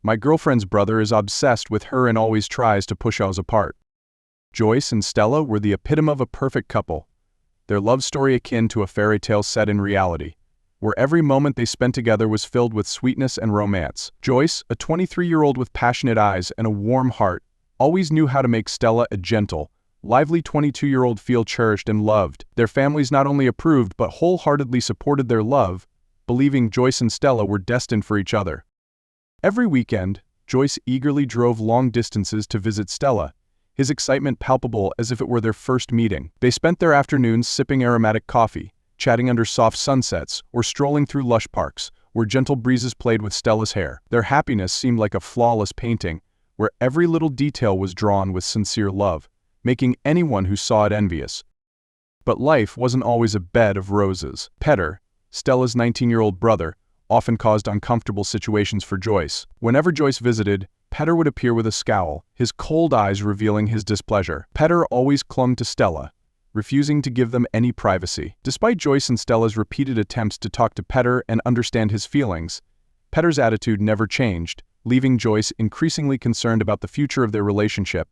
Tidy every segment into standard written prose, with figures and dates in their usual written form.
My girlfriend's brother is obsessed with her and always tries to push us apart. Joyce and Stella were the epitome of a perfect couple. Their love story akin to a fairy tale set in reality, where every moment they spent together was filled with sweetness and romance. Joyce, a 23-year-old with passionate eyes and a warm heart, always knew how to make Stella, a gentle, lively 22-year-old, feel cherished and loved. Their families not only approved but wholeheartedly supported their love, believing Joyce and Stella were destined for each other. Every weekend, Joyce eagerly drove long distances to visit Stella, his excitement palpable as if it were their first meeting. They spent their afternoons sipping aromatic coffee, chatting under soft sunsets, or strolling through lush parks, where gentle breezes played with Stella's hair. Their happiness seemed like a flawless painting, where every little detail was drawn with sincere love, making anyone who saw it envious. But life wasn't always a bed of roses. Petter, Stella's 19-year-old brother, often caused uncomfortable situations for Joyce. Whenever Joyce visited, Petter would appear with a scowl, his cold eyes revealing his displeasure. Petter always clung to Stella, refusing to give them any privacy. Despite Joyce and Stella's repeated attempts to talk to Petter and understand his feelings, Petter's attitude never changed, leaving Joyce increasingly concerned about the future of their relationship.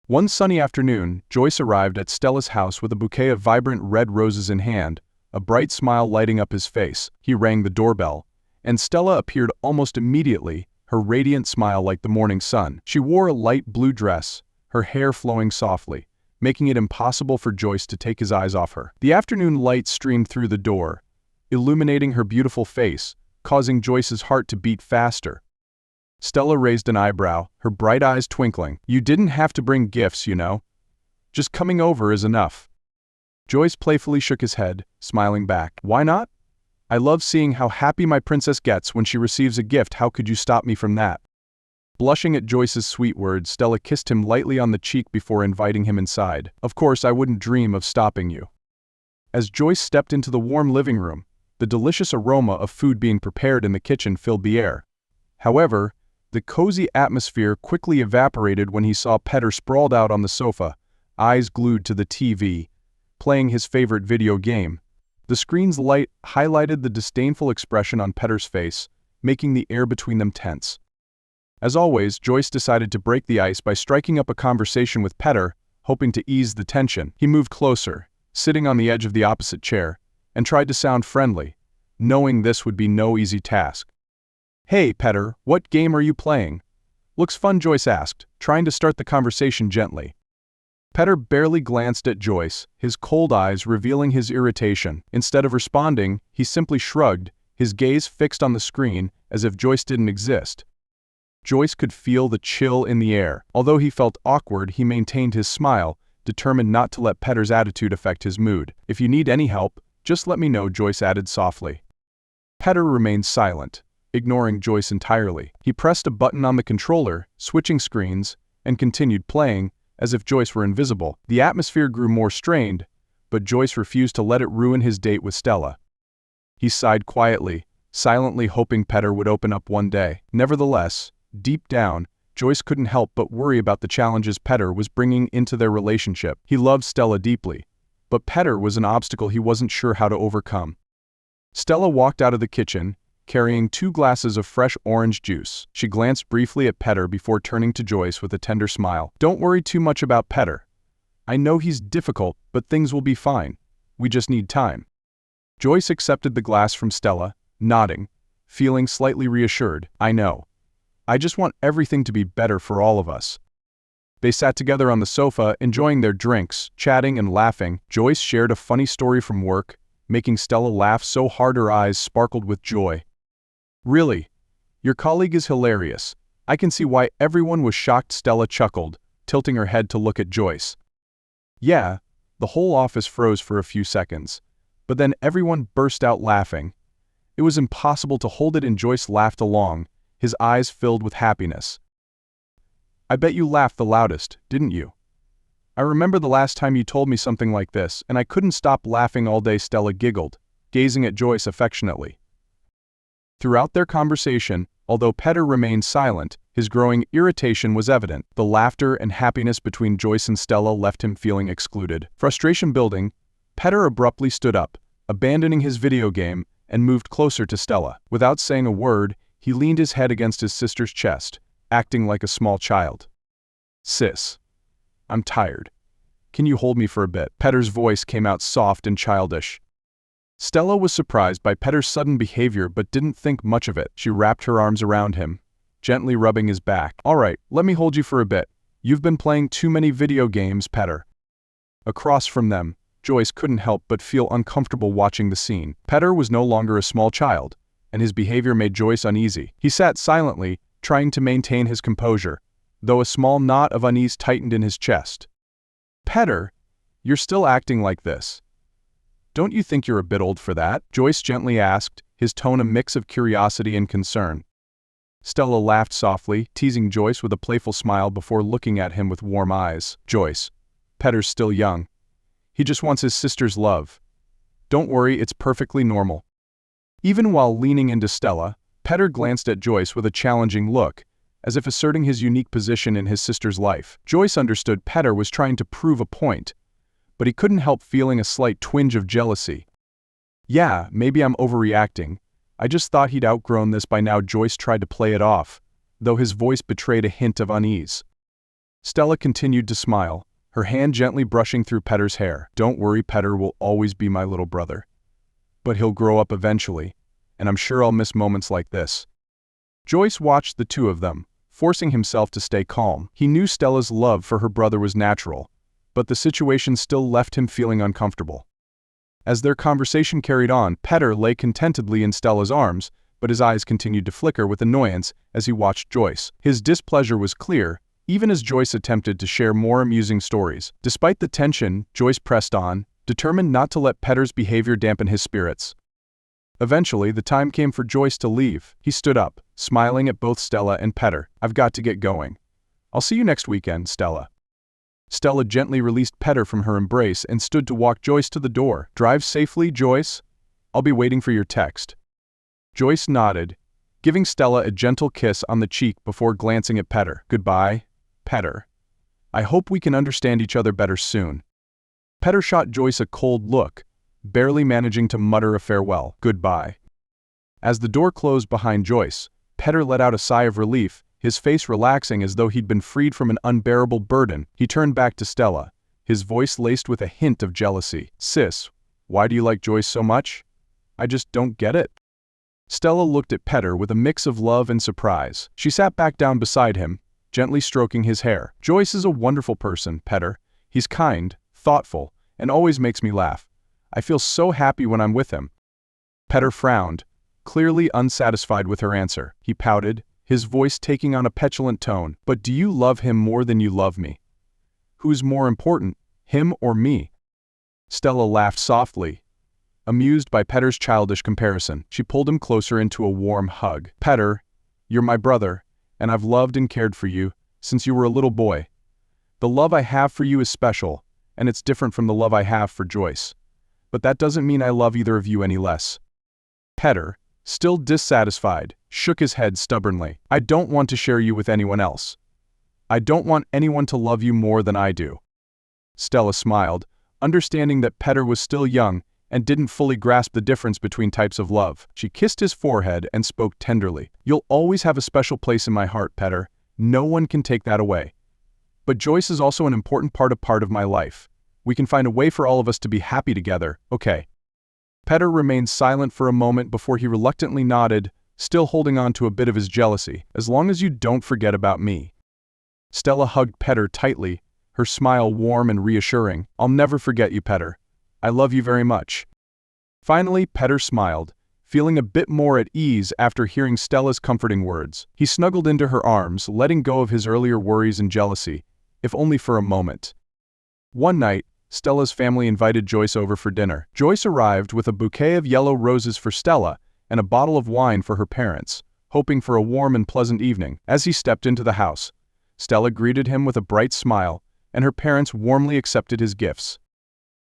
One sunny afternoon, Joyce arrived at Stella's house with a bouquet of vibrant red roses in hand, a bright smile lighting up his face. He rang the doorbell, and Stella appeared almost immediately, her radiant smile like the morning sun. She wore a light blue dress, her hair flowing softly, making it impossible for Joyce to take his eyes off her. The afternoon light streamed through the door, illuminating her beautiful face, causing Joyce's heart to beat faster. Stella raised an eyebrow, her bright eyes twinkling. "You didn't have to bring gifts, you know. Just coming over is enough." Joyce playfully shook his head, smiling back. "Why not? I love seeing how happy my princess gets when she receives a gift. How could you stop me from that?" Blushing at Joyce's sweet words, Stella kissed him lightly on the cheek before inviting him inside. "Of course, I wouldn't dream of stopping you." As Joyce stepped into the warm living room, the delicious aroma of food being prepared in the kitchen filled the air. However, the cozy atmosphere quickly evaporated when he saw Petter sprawled out on the sofa, eyes glued to the TV, playing his favorite video game. The screen's light highlighted the disdainful expression on Petter's face, making the air between them tense. As always, Joyce decided to break the ice by striking up a conversation with Petter, hoping to ease the tension. He moved closer, sitting on the edge of the opposite chair, and tried to sound friendly, knowing this would be no easy task. "Hey, Petter, what game are you playing?" "Looks fun," Joyce asked, trying to start the conversation gently. Petter barely glanced at Joyce, his cold eyes revealing his irritation. Instead of responding, he simply shrugged, his gaze fixed on the screen, as if Joyce didn't exist. Joyce could feel the chill in the air. Although he felt awkward, he maintained his smile, determined not to let Petter's attitude affect his mood. "If you need any help, just let me know," Joyce added softly. Petter remained silent, ignoring Joyce entirely. He pressed a button on the controller, switching screens, and continued playing, as if Joyce were invisible. The atmosphere grew more strained, but Joyce refused to let it ruin his date with Stella. He sighed quietly, silently hoping Petter would open up one day. Nevertheless, deep down, Joyce couldn't help but worry about the challenges Petter was bringing into their relationship. He loved Stella deeply, but Petter was an obstacle he wasn't sure how to overcome. Stella walked out of the kitchen, carrying 2 glasses of fresh orange juice. She glanced briefly at Petter before turning to Joyce with a tender smile. "Don't worry too much about Petter. I know he's difficult, but things will be fine. We just need time." Joyce accepted the glass from Stella, nodding, feeling slightly reassured. "I know. I just want everything to be better for all of us." They sat together on the sofa, enjoying their drinks, chatting and laughing. Joyce shared a funny story from work, making Stella laugh so hard her eyes sparkled with joy. "Really? Your colleague is hilarious. I can see why everyone was shocked," Stella chuckled, tilting her head to look at Joyce. "Yeah." The whole office froze for a few seconds, but then everyone burst out laughing. It was impossible to hold it in. Joyce laughed along, his eyes filled with happiness. "I bet you laughed the loudest, didn't you? I remember the last time you told me something like this, and I couldn't stop laughing all day," Stella giggled, gazing at Joyce affectionately. Throughout their conversation, although Petter remained silent, his growing irritation was evident. The laughter and happiness between Joyce and Stella left him feeling excluded. Frustration building, Petter abruptly stood up, abandoning his video game, and moved closer to Stella. Without saying a word, He leaned his head against his sister's chest, acting like a small child. "Sis, I'm tired. Can you hold me for a bit?" Petter's voice came out soft and childish. Stella was surprised by Petter's sudden behavior but didn't think much of it. She wrapped her arms around him, gently rubbing his back. "All right, let me hold you for a bit. You've been playing too many video games, Petter." Across from them, Joyce couldn't help but feel uncomfortable watching the scene. Petter was no longer a small child, and his behavior made Joyce uneasy. He sat silently, trying to maintain his composure, though a small knot of unease tightened in his chest. "Petter, you're still acting like this. Don't you think you're a bit old for that?" Joyce gently asked, his tone a mix of curiosity and concern. Stella laughed softly, teasing Joyce with a playful smile before looking at him with warm eyes. "Joyce, Petter's still young. He just wants his sister's love. Don't worry, it's perfectly normal." Even while leaning into Stella, Petter glanced at Joyce with a challenging look, as if asserting his unique position in his sister's life. Joyce understood Petter was trying to prove a point, but he couldn't help feeling a slight twinge of jealousy. "Yeah, maybe I'm overreacting. I just thought he'd outgrown this by now." Joyce tried to play it off, though his voice betrayed a hint of unease. Stella continued to smile, her hand gently brushing through Petter's hair. "Don't worry, Petter will always be my little brother. But he'll grow up eventually, and I'm sure I'll miss moments like this." Joyce watched the two of them, forcing himself to stay calm. He knew Stella's love for her brother was natural, but the situation still left him feeling uncomfortable. As their conversation carried on, Petter lay contentedly in Stella's arms, but his eyes continued to flicker with annoyance as he watched Joyce. His displeasure was clear, even as Joyce attempted to share more amusing stories. Despite the tension, Joyce pressed on, determined not to let Petter's behavior dampen his spirits. Eventually, the time came for Joyce to leave. He stood up, smiling at both Stella and Petter. "I've got to get going. I'll see you next weekend, Stella." Stella gently released Petter from her embrace and stood to walk Joyce to the door. "Drive safely, Joyce. I'll be waiting for your text." Joyce nodded, giving Stella a gentle kiss on the cheek before glancing at Petter. "Goodbye, Petter. I hope we can understand each other better soon." Petter shot Joyce a cold look, barely managing to mutter a farewell. "Goodbye." As the door closed behind Joyce, Petter let out a sigh of relief, his face relaxing as though he'd been freed from an unbearable burden. He turned back to Stella, his voice laced with a hint of jealousy. "Sis, why do you like Joyce so much? I just don't get it." Stella looked at Petter with a mix of love and surprise. She sat back down beside him, gently stroking his hair. "Joyce is a wonderful person, Petter. He's kind, thoughtful, and always makes me laugh. I feel so happy when I'm with him." Petter frowned, clearly unsatisfied with her answer. He pouted, his voice taking on a petulant tone. "But do you love him more than you love me? Who's more important, him or me?" Stella laughed softly, amused by Petter's childish comparison. She pulled him closer into a warm hug. "Petter, you're my brother, and I've loved and cared for you since you were a little boy. The love I have for you is special, and it's different from the love I have for Joyce. But that doesn't mean I love either of you any less." Petter, still dissatisfied, shook his head stubbornly. "I don't want to share you with anyone else. I don't want anyone to love you more than I do." Stella smiled, understanding that Petter was still young and didn't fully grasp the difference between types of love. She kissed his forehead and spoke tenderly. "You'll always have a special place in my heart, Petter. No one can take that away. But Joyce is also an important part of my life. We can find a way for all of us to be happy together, okay?" Petter remained silent for a moment before he reluctantly nodded, still holding on to a bit of his jealousy. "As long as you don't forget about me." Stella hugged Petter tightly, her smile warm and reassuring. "I'll never forget you, Petter. I love you very much." Finally, Petter smiled, feeling a bit more at ease after hearing Stella's comforting words. He snuggled into her arms, letting go of his earlier worries and jealousy, if only for a moment. One night, Stella's family invited Joyce over for dinner. Joyce arrived with a bouquet of yellow roses for Stella and a bottle of wine for her parents, hoping for a warm and pleasant evening. As he stepped into the house, Stella greeted him with a bright smile, and her parents warmly accepted his gifts.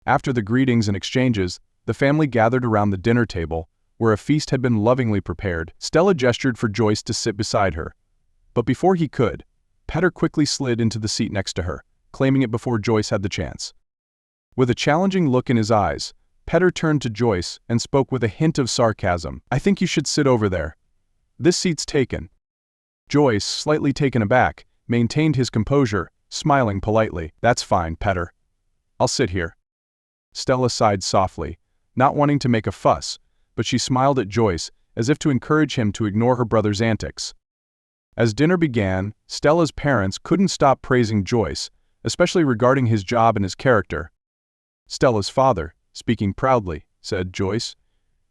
After the greetings and exchanges, the family gathered around the dinner table, where a feast had been lovingly prepared. Stella gestured for Joyce to sit beside her, but before he could, Petter quickly slid into the seat next to her, claiming it before Joyce had the chance. With a challenging look in his eyes, Petter turned to Joyce and spoke with a hint of sarcasm. "I think you should sit over there. This seat's taken. Joyce, slightly taken aback, maintained his composure, smiling politely. That's fine, Petter. I'll sit here. Stella sighed softly, not wanting to make a fuss, but she smiled at Joyce, as if to encourage him to ignore her brother's antics. As dinner began, Stella's parents couldn't stop praising Joyce, especially regarding his job and his character. Stella's father, speaking proudly, said, "Joyce,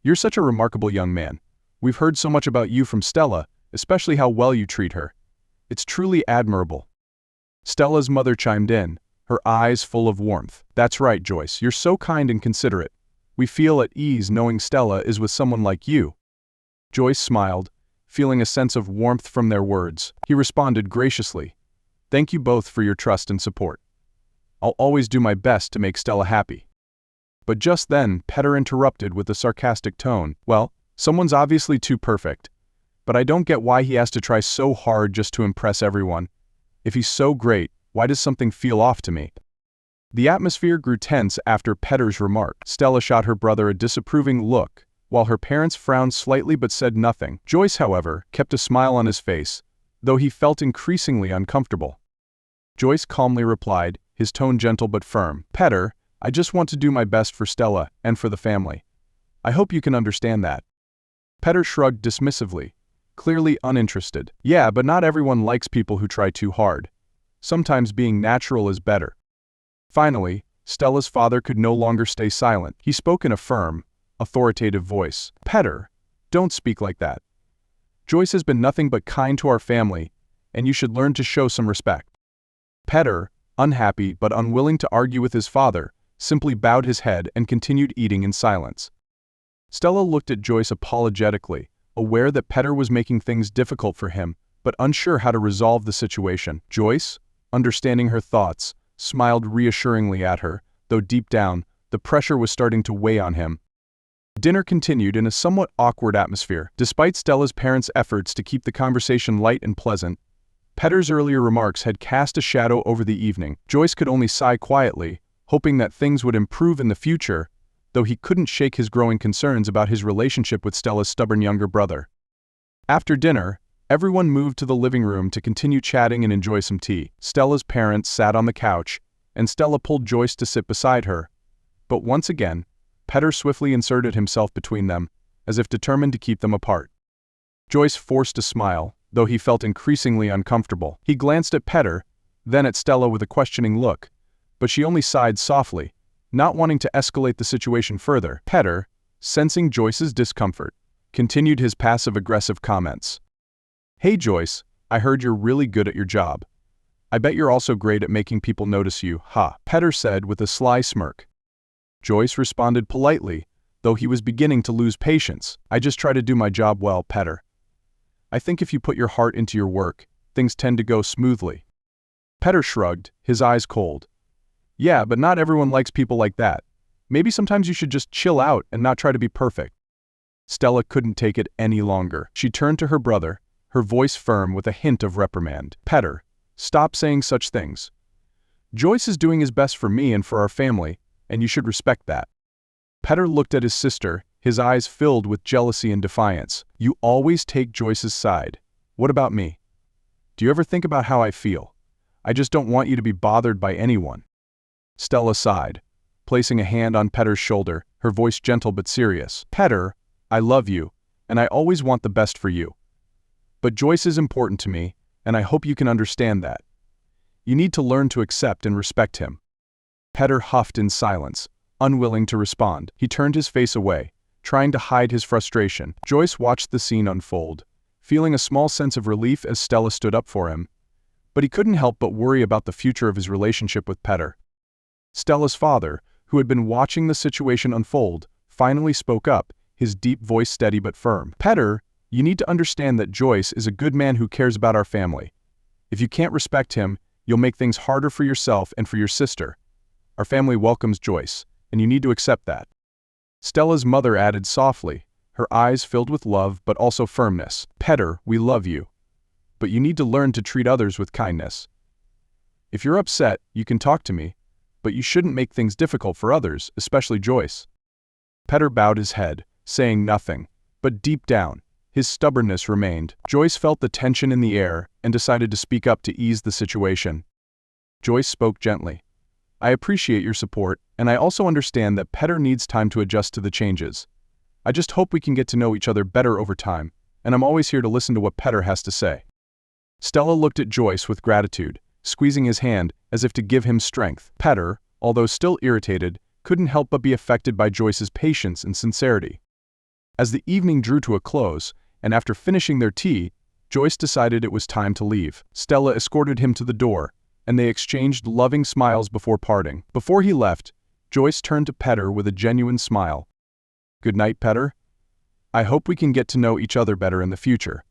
you're such a remarkable young man. We've heard so much about you from Stella, especially how well you treat her. It's truly admirable." Stella's mother chimed in, her eyes full of warmth. "That's right, Joyce, you're so kind and considerate. We feel at ease knowing Stella is with someone like you." Joyce smiled, feeling a sense of warmth from their words. He responded graciously, "Thank you both for your trust and support. I'll always do my best to make Stella happy." But just then, Petter interrupted with a sarcastic tone. "Well, someone's obviously too perfect. But I don't get why he has to try so hard just to impress everyone. If he's so great, why does something feel off to me?" The atmosphere grew tense after Petter's remark. Stella shot her brother a disapproving look, while her parents frowned slightly but said nothing. Joyce, however, kept a smile on his face, though he felt increasingly uncomfortable. Joyce calmly replied, his tone gentle but firm. "Petter, I just want to do my best for Stella and for the family. I hope you can understand that." Petter shrugged dismissively, clearly uninterested. "Yeah, but not everyone likes people who try too hard. Sometimes being natural is better." Finally, Stella's father could no longer stay silent. He spoke in a firm, authoritative voice. "Petter, don't speak like that. Joyce has been nothing but kind to our family, and you should learn to show some respect." Petter, unhappy but unwilling to argue with his father, simply bowed his head and continued eating in silence. Stella looked at Joyce apologetically, aware that Petter was making things difficult for him, but unsure how to resolve the situation. Joyce, understanding her thoughts, smiled reassuringly at her, though deep down, the pressure was starting to weigh on him. Dinner continued in a somewhat awkward atmosphere. Despite Stella's parents' efforts to keep the conversation light and pleasant, Petter's earlier remarks had cast a shadow over the evening. Joyce could only sigh quietly, hoping that things would improve in the future, though he couldn't shake his growing concerns about his relationship with Stella's stubborn younger brother. After dinner, everyone moved to the living room to continue chatting and enjoy some tea. Stella's parents sat on the couch, and Stella pulled Joyce to sit beside her. But once again, Petter swiftly inserted himself between them, as if determined to keep them apart. Joyce forced a smile, though he felt increasingly uncomfortable. He glanced at Petter, then at Stella with a questioning look, but she only sighed softly, not wanting to escalate the situation further. Petter, sensing Joyce's discomfort, continued his passive-aggressive comments. "Hey Joyce, I heard you're really good at your job. I bet you're also great at making people notice you, ha," Petter said with a sly smirk. Joyce responded politely, though he was beginning to lose patience. "I just try to do my job well, Petter. I think if you put your heart into your work, things tend to go smoothly." Petter shrugged, his eyes cold. "Yeah, but not everyone likes people like that. Maybe sometimes you should just chill out and not try to be perfect." Stella couldn't take it any longer. She turned to her brother, her voice firm with a hint of reprimand. "Petter, stop saying such things. Joyce is doing his best for me and for our family, and you should respect that." Petter looked at his sister, his eyes filled with jealousy and defiance. "You always take Joyce's side. What about me? Do you ever think about how I feel? I just don't want you to be bothered by anyone." Stella sighed, placing a hand on Petter's shoulder, her voice gentle but serious. "Petter, I love you, and I always want the best for you. But Joyce is important to me, and I hope you can understand that. You need to learn to accept and respect him." Petter huffed in silence, unwilling to respond. He turned his face away, trying to hide his frustration. Joyce watched the scene unfold, feeling a small sense of relief as Stella stood up for him, but he couldn't help but worry about the future of his relationship with Petter. Stella's father, who had been watching the situation unfold, finally spoke up, his deep voice steady but firm. "Petter, you need to understand that Joyce is a good man who cares about our family. If you can't respect him, you'll make things harder for yourself and for your sister. Our family welcomes Joyce, and you need to accept that." Stella's mother added softly, her eyes filled with love but also firmness. "Petter, we love you. But you need to learn to treat others with kindness. If you're upset, you can talk to me, but you shouldn't make things difficult for others, especially Joyce." Petter bowed his head, saying nothing, but deep down, his stubbornness remained. Joyce felt the tension in the air and decided to speak up to ease the situation. Joyce spoke gently. I appreciate your support, and I also understand that Petter needs time to adjust to the changes. I just hope we can get to know each other better over time, and I'm always here to listen to what Petter has to say. Stella looked at Joyce with gratitude, squeezing his hand as if to give him strength. Petter, although still irritated, couldn't help but be affected by Joyce's patience and sincerity. As the evening drew to a close, and after finishing their tea, Joyce decided it was time to leave. Stella escorted him to the door, and they exchanged loving smiles before parting. Before he left, Joyce turned to Petter with a genuine smile. Good night, Petter. I hope we can get to know each other better in the future.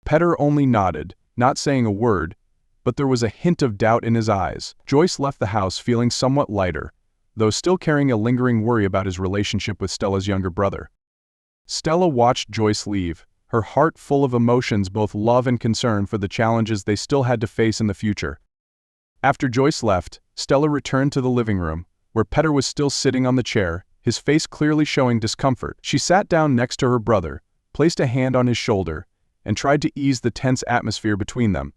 Petter only nodded, not saying a word, but there was a hint of doubt in his eyes. Joyce left the house feeling somewhat lighter, though still carrying a lingering worry about his relationship with Stella's younger brother. Stella watched Joyce leave, her heart full of emotions, both love and concern for the challenges they still had to face in the future. After Joyce left, Stella returned to the living room, where Petter was still sitting on the chair, his face clearly showing discomfort. She sat down next to her brother, placed a hand on his shoulder, and tried to ease the tense atmosphere between them.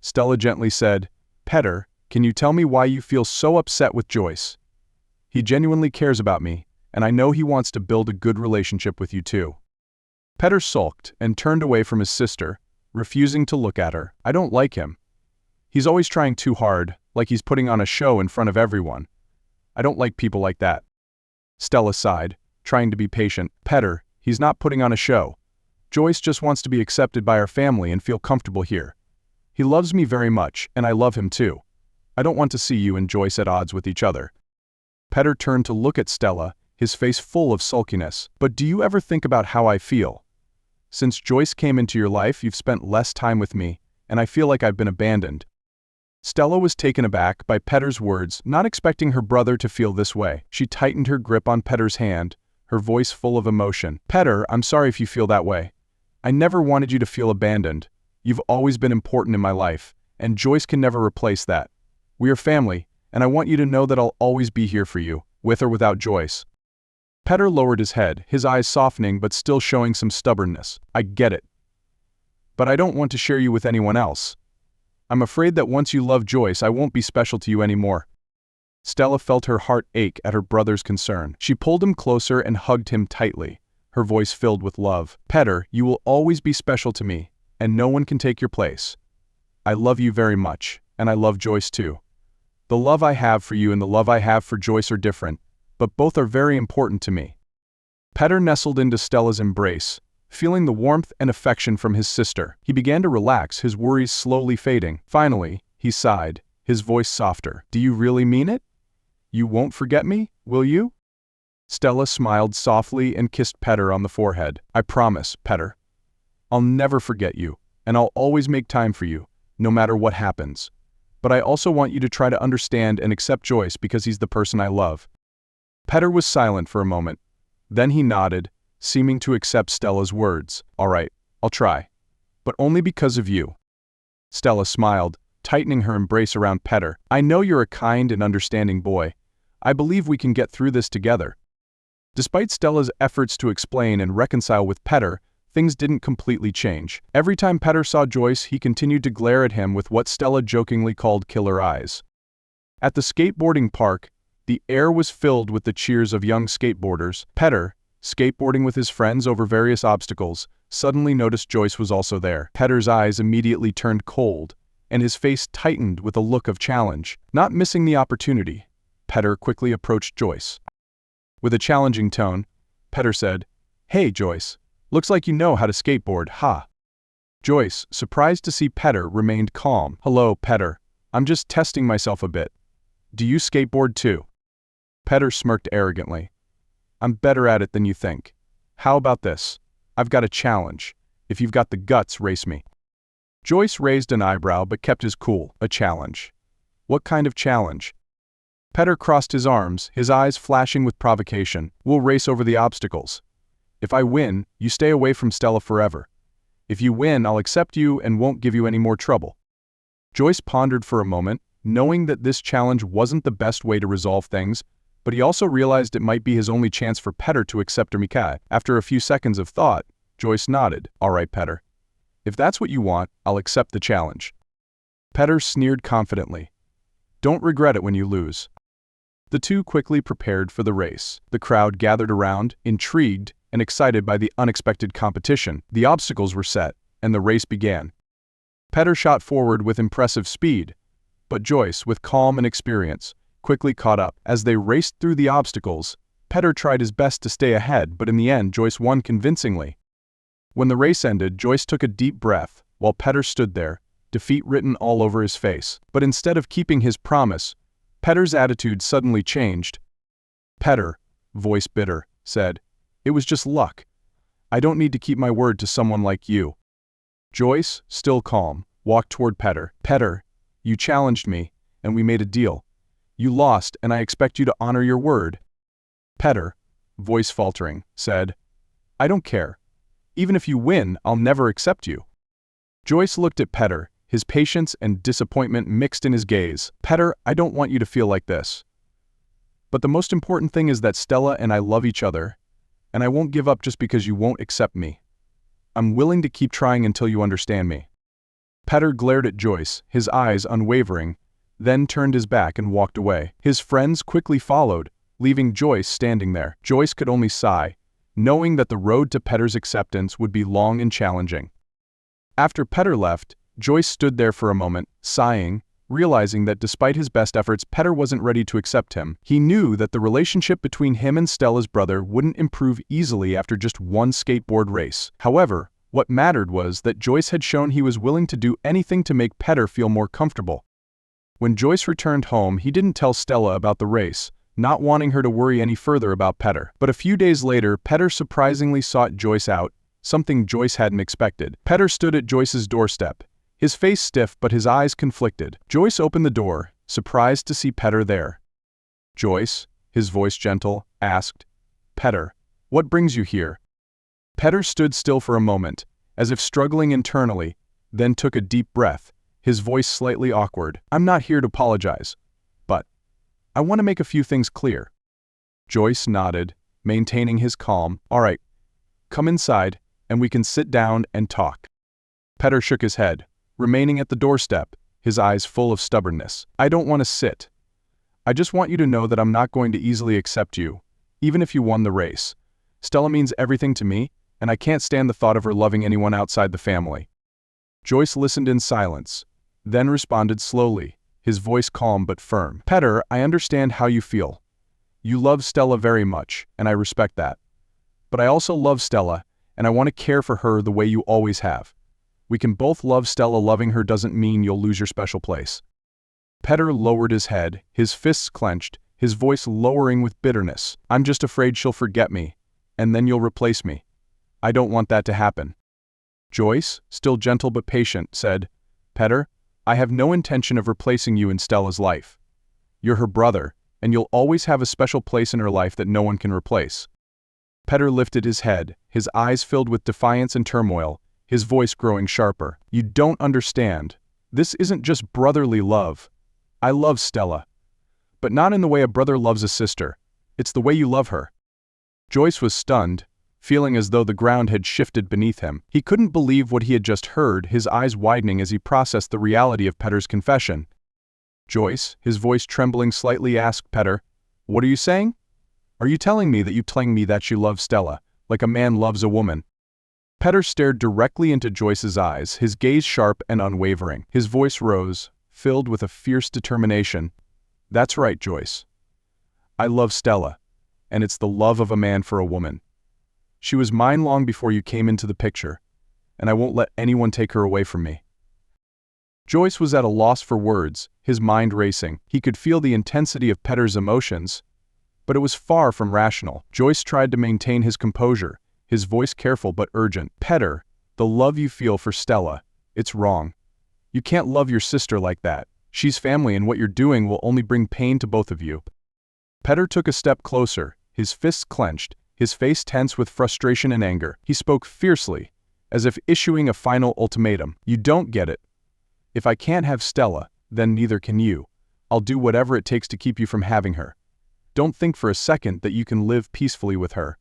Stella gently said, Petter, can you tell me why you feel so upset with Joyce? He genuinely cares about me, and I know he wants to build a good relationship with you too. Petter sulked and turned away from his sister, refusing to look at her. I don't like him. He's always trying too hard, like he's putting on a show in front of everyone. I don't like people like that. Stella sighed, trying to be patient. Petter, he's not putting on a show. Joyce just wants to be accepted by our family and feel comfortable here. He loves me very much, and I love him too. I don't want to see you and Joyce at odds with each other. Petter turned to look at Stella, his face full of sulkiness. But do you ever think about how I feel? Since Joyce came into your life, you've spent less time with me, and I feel like I've been abandoned. Stella was taken aback by Petter's words, not expecting her brother to feel this way. She tightened her grip on Petter's hand, her voice full of emotion. Petter, I'm sorry if you feel that way. I never wanted you to feel abandoned. You've always been important in my life, and Joyce can never replace that. We are family, and I want you to know that I'll always be here for you, with or without Joyce. Petter lowered his head, his eyes softening but still showing some stubbornness. I get it. But I don't want to share you with anyone else. I'm afraid that once you love Joyce, I won't be special to you anymore. Stella felt her heart ache at her brother's concern. She pulled him closer and hugged him tightly, her voice filled with love. Petter, you will always be special to me, and no one can take your place. I love you very much, and I love Joyce too. The love I have for you and the love I have for Joyce are different, but both are very important to me. Petter nestled into Stella's embrace, feeling the warmth and affection from his sister. He began to relax, his worries slowly fading. Finally, he sighed, his voice softer. Do you really mean it? You won't forget me, will you? Stella smiled softly and kissed Petter on the forehead. I promise, Petter. I'll never forget you, and I'll always make time for you, no matter what happens. But I also want you to try to understand and accept Joyce because he's the person I love. Petter was silent for a moment. Then he nodded, seeming to accept Stella's words. All right, I'll try. But only because of you. Stella smiled, tightening her embrace around Petter. I know you're a kind and understanding boy. I believe we can get through this together. Despite Stella's efforts to explain and reconcile with Petter, things didn't completely change. Every time Petter saw Joyce, he continued to glare at him with what Stella jokingly called killer eyes. At the skateboarding park, the air was filled with the cheers of young skateboarders. Petter, skateboarding with his friends over various obstacles, suddenly noticed Joyce was also there. Petter's eyes immediately turned cold, and his face tightened with a look of challenge. Not missing the opportunity, Petter quickly approached Joyce. With a challenging tone, Petter said, Hey Joyce, looks like you know how to skateboard, ha? Joyce, surprised to see Petter, remained calm. Hello, Petter. I'm just testing myself a bit. Do you skateboard too? Petter smirked arrogantly. I'm better at it than you think. How about this? I've got a challenge. If you've got the guts, race me. Joyce raised an eyebrow but kept his cool. A challenge? What kind of challenge? Petter crossed his arms, his eyes flashing with provocation. We'll race over the obstacles. If I win, you stay away from Stella forever. If you win, I'll accept you and won't give you any more trouble. Joyce pondered for a moment, knowing that this challenge wasn't the best way to resolve things, But he also realized it might be his only chance for Petter to accept Mikai. After a few seconds of thought, Joyce nodded. All right, Petter. If that's what you want, I'll accept the challenge. Petter sneered confidently. Don't regret it when you lose. The two quickly prepared for the race. The crowd gathered around, intrigued and excited by the unexpected competition. The obstacles were set, and the race began. Petter shot forward with impressive speed, but Joyce, with calm and experience, quickly caught up. As they raced through the obstacles, Petter tried his best to stay ahead, but in the end Joyce won convincingly. When the race ended, Joyce took a deep breath, while Petter stood there, defeat written all over his face. But instead of keeping his promise, Petter's attitude suddenly changed. Petter, voice bitter, said, "It was just luck. I don't need to keep my word to someone like you." Joyce, still calm, walked toward Petter. "Petter, you challenged me, and we made a deal. You lost, and I expect you to honor your word." Petter, voice faltering, said, "I don't care. Even if you win, I'll never accept you." Joyce looked at Petter, his patience and disappointment mixed in his gaze. "Petter, I don't want you to feel like this. But the most important thing is that Stella and I love each other, and I won't give up just because you won't accept me. I'm willing to keep trying until you understand me." Petter glared at Joyce, his eyes unwavering, then turned his back and walked away. His friends quickly followed, leaving Joyce standing there. Joyce could only sigh, knowing that the road to Petter's acceptance would be long and challenging. After Petter left, Joyce stood there for a moment, sighing, realizing that despite his best efforts, Petter wasn't ready to accept him. He knew that the relationship between him and Stella's brother wouldn't improve easily after just one skateboard race. However, what mattered was that Joyce had shown he was willing to do anything to make Petter feel more comfortable. When Joyce returned home, he didn't tell Stella about the race, not wanting her to worry any further about Petter. But a few days later, Petter surprisingly sought Joyce out, something Joyce hadn't expected. Petter stood at Joyce's doorstep, his face stiff but his eyes conflicted. Joyce opened the door, surprised to see Petter there. "Joyce," his voice gentle, asked, "Petter, what brings you here?" Petter stood still for a moment, as if struggling internally, then took a deep breath, his voice slightly awkward. "I'm not here to apologize, but I want to make a few things clear." Joyce nodded, maintaining his calm. "All right, come inside, and we can sit down and talk." Petter shook his head, remaining at the doorstep, his eyes full of stubbornness. "I don't want to sit. I just want you to know that I'm not going to easily accept you, even if you won the race. Stella means everything to me, and I can't stand the thought of her loving anyone outside the family." Joyce listened in silence, then responded slowly, his voice calm but firm. "Petter, I understand how you feel. You love Stella very much, and I respect that. But I also love Stella, and I want to care for her the way you always have. We can both love Stella. Loving her doesn't mean you'll lose your special place." Petter lowered his head, his fists clenched, his voice lowering with bitterness. "I'm just afraid she'll forget me, and then you'll replace me. I don't want that to happen." Joyce, still gentle but patient, said, "Petter, I have no intention of replacing you in Stella's life. You're her brother, and you'll always have a special place in her life that no one can replace." Petter lifted his head, his eyes filled with defiance and turmoil, his voice growing sharper. "You don't understand. This isn't just brotherly love. I love Stella. But not in the way a brother loves a sister. It's the way you love her." Joyce was stunned, feeling as though the ground had shifted beneath him. He couldn't believe what he had just heard, his eyes widening as he processed the reality of Petter's confession. "Joyce," his voice trembling slightly, asked Petter, "What are you saying? Are you telling me that you love Stella, like a man loves a woman?" Petter stared directly into Joyce's eyes, his gaze sharp and unwavering. His voice rose, filled with a fierce determination. "That's right, Joyce. I love Stella, and it's the love of a man for a woman. She was mine long before you came into the picture, and I won't let anyone take her away from me." Joyce was at a loss for words, his mind racing. He could feel the intensity of Petter's emotions, but it was far from rational. Joyce tried to maintain his composure, his voice careful but urgent. "Petter, the love you feel for Stella, it's wrong. You can't love your sister like that. She's family, and what you're doing will only bring pain to both of you." Petter took a step closer, his fists clenched, his face tense with frustration and anger. He spoke fiercely, as if issuing a final ultimatum. "You don't get it. If I can't have Stella, then neither can you. I'll do whatever it takes to keep you from having her. Don't think for a second that you can live peacefully with her."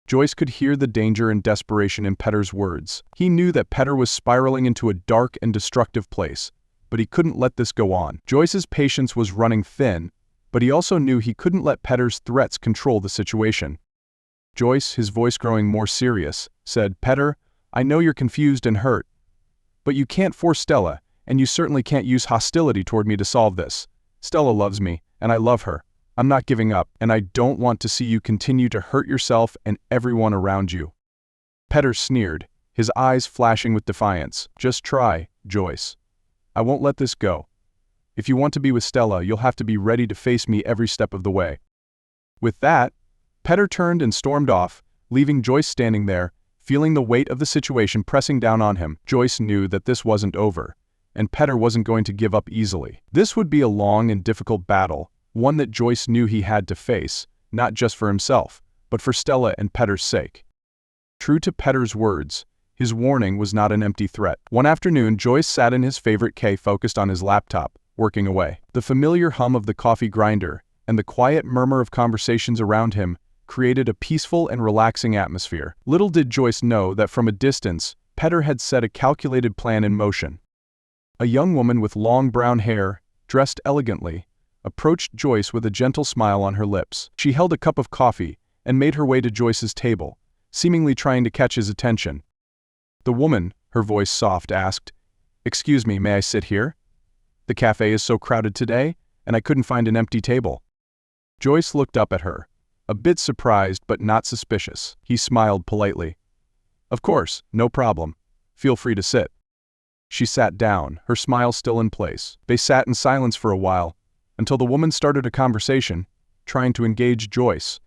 Joyce could hear the danger and desperation in Petter's words. He knew that Petter was spiraling into a dark and destructive place, but he couldn't let this go on. Joyce's patience was running thin, but he also knew he couldn't let Petter's threats control the situation. Joyce, his voice growing more serious, said, "Petter, I know you're confused and hurt, but you can't force Stella, and you certainly can't use hostility toward me to solve this. Stella loves me, and I love her. I'm not giving up, and I don't want to see you continue to hurt yourself and everyone around you." Petter sneered, his eyes flashing with defiance. "Just try, Joyce. I won't let this go. If you want to be with Stella, you'll have to be ready to face me every step of the way." With that, Petter turned and stormed off, leaving Joyce standing there, feeling the weight of the situation pressing down on him. Joyce knew that this wasn't over, and Petter wasn't going to give up easily. This would be a long and difficult battle, one that Joyce knew he had to face, not just for himself, but for Stella and Petter's sake. True to Petter's words, his warning was not an empty threat. One afternoon, Joyce sat in his favorite cafe focused on his laptop, working away. The familiar hum of the coffee grinder and the quiet murmur of conversations around him created a peaceful and relaxing atmosphere. Little did Joyce know that from a distance, Petter had set a calculated plan in motion. A young woman with long brown hair, dressed elegantly, approached Joyce with a gentle smile on her lips. She held a cup of coffee and made her way to Joyce's table, seemingly trying to catch his attention. The woman, her voice soft, asked, "Excuse me, may I sit here? The cafe is so crowded today, and I couldn't find an empty table." Joyce looked up at her, a bit surprised but not suspicious. He smiled politely. "Of course, no problem. Feel free to sit." She sat down, her smile still in place. They sat in silence for a while, until the woman started a conversation, trying to engage Joyce.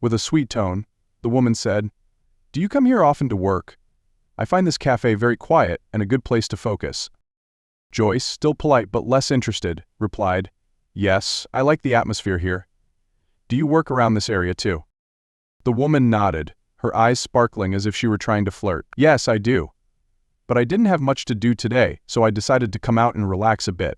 With a sweet tone, the woman said, "Do you come here often to work? I find this cafe very quiet and a good place to focus." Joyce, still polite but less interested, replied, "Yes, I like the atmosphere here. Do you work around this area too?" The woman nodded, her eyes sparkling as if she were trying to flirt. "Yes, I do. But I didn't have much to do today, so I decided to come out and relax a bit."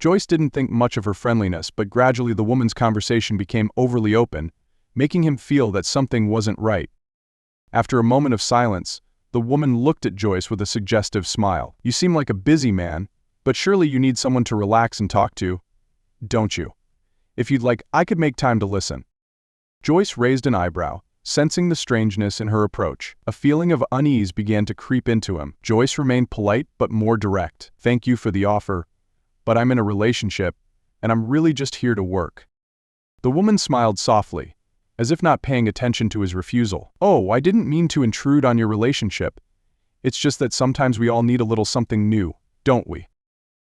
Joyce didn't think much of her friendliness, but gradually the woman's conversation became overly open, making him feel that something wasn't right. After a moment of silence, the woman looked at Joyce with a suggestive smile. "You seem like a busy man, but surely you need someone to relax and talk to, don't you? If you'd like, I could make time to listen." Joyce raised an eyebrow, sensing the strangeness in her approach. A feeling of unease began to creep into him. Joyce remained polite but more direct. "Thank you for the offer, but I'm in a relationship, and I'm really just here to work." The woman smiled softly, as if not paying attention to his refusal. "Oh, I didn't mean to intrude on your relationship. It's just that sometimes we all need a little something new, don't we?"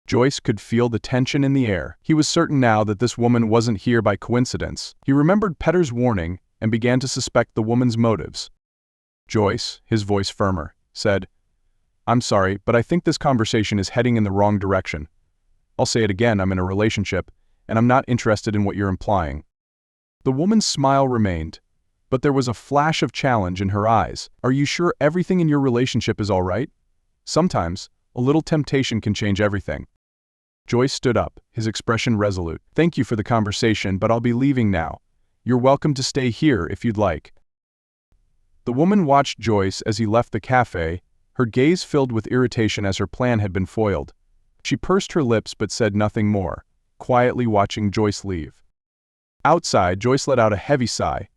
Joyce could feel the tension in the air. He was certain now that this woman wasn't here by coincidence. He remembered Petter's warning and began to suspect the woman's motives. Joyce, his voice firmer, said, "I'm sorry, but I think this conversation is heading in the wrong direction. I'll say it again, I'm in a relationship, and I'm not interested in what you're implying." The woman's smile remained, but there was a flash of challenge in her eyes. "Are you sure everything in your relationship is all right? Sometimes, a little temptation can change everything." Joyce stood up, his expression resolute. "Thank you for the conversation, but I'll be leaving now. You're welcome to stay here if you'd like." The woman watched Joyce as he left the cafe, her gaze filled with irritation as her plan had been foiled. She pursed her lips but said nothing more, quietly watching Joyce leave. Outside, Joyce let out a heavy sigh,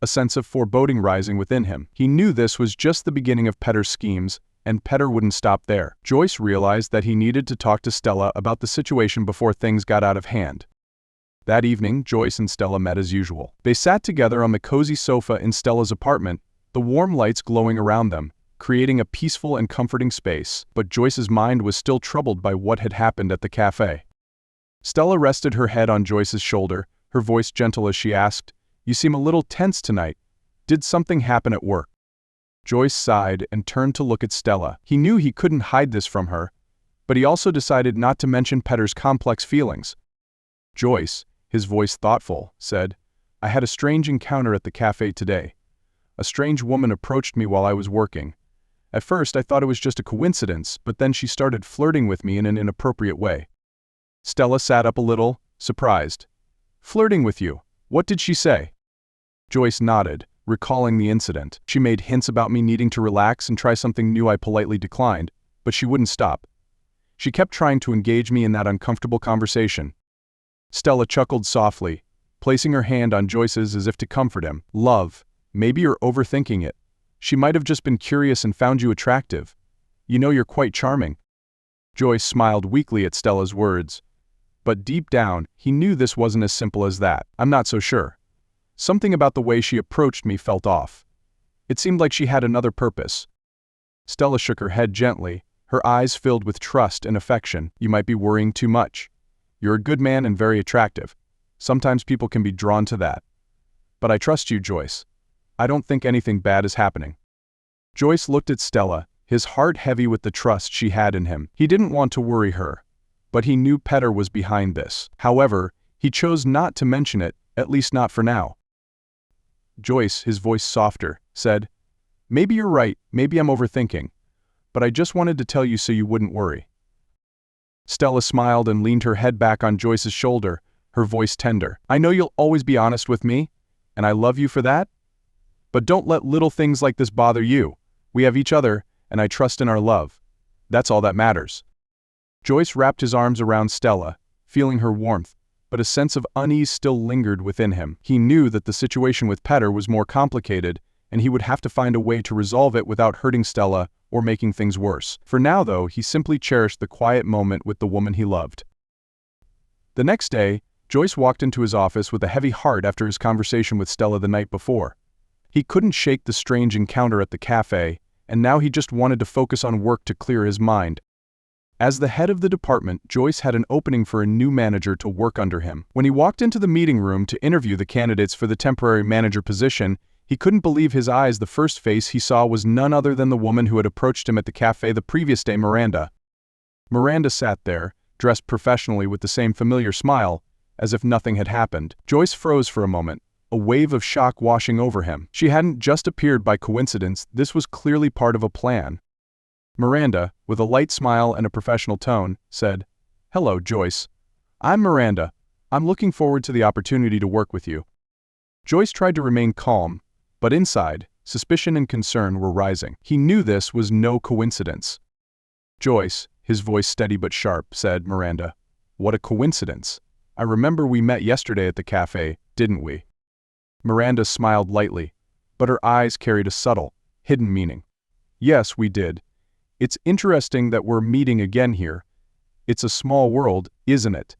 a sense of foreboding rising within him. He knew this was just the beginning of Petter's schemes, and Petter wouldn't stop there. Joyce realized that he needed to talk to Stella about the situation before things got out of hand. That evening, Joyce and Stella met as usual. They sat together on the cozy sofa in Stella's apartment, the warm lights glowing around them, creating a peaceful and comforting space, but Joyce's mind was still troubled by what had happened at the cafe. Stella rested her head on Joyce's shoulder, her voice gentle as she asked, "You seem a little tense tonight. Did something happen at work?" Joyce sighed and turned to look at Stella. He knew he couldn't hide this from her, but he also decided not to mention Petter's complex feelings. Joyce, his voice thoughtful, said, "I had a strange encounter at the cafe today. A strange woman approached me while I was working. At first I thought it was just a coincidence, but then she started flirting with me in an inappropriate way." Stella sat up a little, surprised. Flirting with you. What did she say? Joyce nodded, recalling the incident. She made hints about me needing to relax and try something new. I politely declined, but she wouldn't stop. She kept trying to engage me in that uncomfortable conversation. Stella chuckled softly, placing her hand on Joyce's as if to comfort him. Love, maybe you're overthinking it. She might have just been curious and found you attractive. You know, you're quite charming. Joyce smiled weakly at Stella's words. But deep down, he knew this wasn't as simple as that. I'm not so sure. Something about the way she approached me felt off. It seemed like she had another purpose. Stella shook her head gently, her eyes filled with trust and affection. You might be worrying too much. You're a good man and very attractive. Sometimes people can be drawn to that. But I trust you, Joyce. I don't think anything bad is happening. Joyce looked at Stella, his heart heavy with the trust she had in him. He didn't want to worry her, but he knew Petter was behind this. However, he chose not to mention it, at least not for now. Joyce, his voice softer, said, Maybe you're right, maybe I'm overthinking, but I just wanted to tell you so you wouldn't worry. Stella smiled and leaned her head back on Joyce's shoulder, her voice tender. I know you'll always be honest with me, and I love you for that. But don't let little things like this bother you. We have each other, and I trust in our love. That's all that matters. Joyce wrapped his arms around Stella, feeling her warmth, but a sense of unease still lingered within him. He knew that the situation with Petter was more complicated, and he would have to find a way to resolve it without hurting Stella or making things worse. For now, though, he simply cherished the quiet moment with the woman he loved. The next day, Joyce walked into his office with a heavy heart after his conversation with Stella the night before. He couldn't shake the strange encounter at the cafe, and now he just wanted to focus on work to clear his mind. As the head of the department, Joyce had an opening for a new manager to work under him. When he walked into the meeting room to interview the candidates for the temporary manager position, he couldn't believe his eyes. The first face he saw was none other than the woman who had approached him at the cafe the previous day, Miranda. Miranda sat there, dressed professionally with the same familiar smile, as if nothing had happened. Joyce froze for a moment, a wave of shock washing over him. She hadn't just appeared by coincidence, this was clearly part of a plan. Miranda, with a light smile and a professional tone, said, Hello, Joyce. I'm Miranda. I'm looking forward to the opportunity to work with you. Joyce tried to remain calm, but inside, suspicion and concern were rising. He knew this was no coincidence. Joyce, his voice steady but sharp, said, Miranda, what a coincidence. I remember we met yesterday at the cafe, didn't we? Miranda smiled lightly, but her eyes carried a subtle, hidden meaning. Yes, we did. It's interesting that we're meeting again here. It's a small world, isn't it?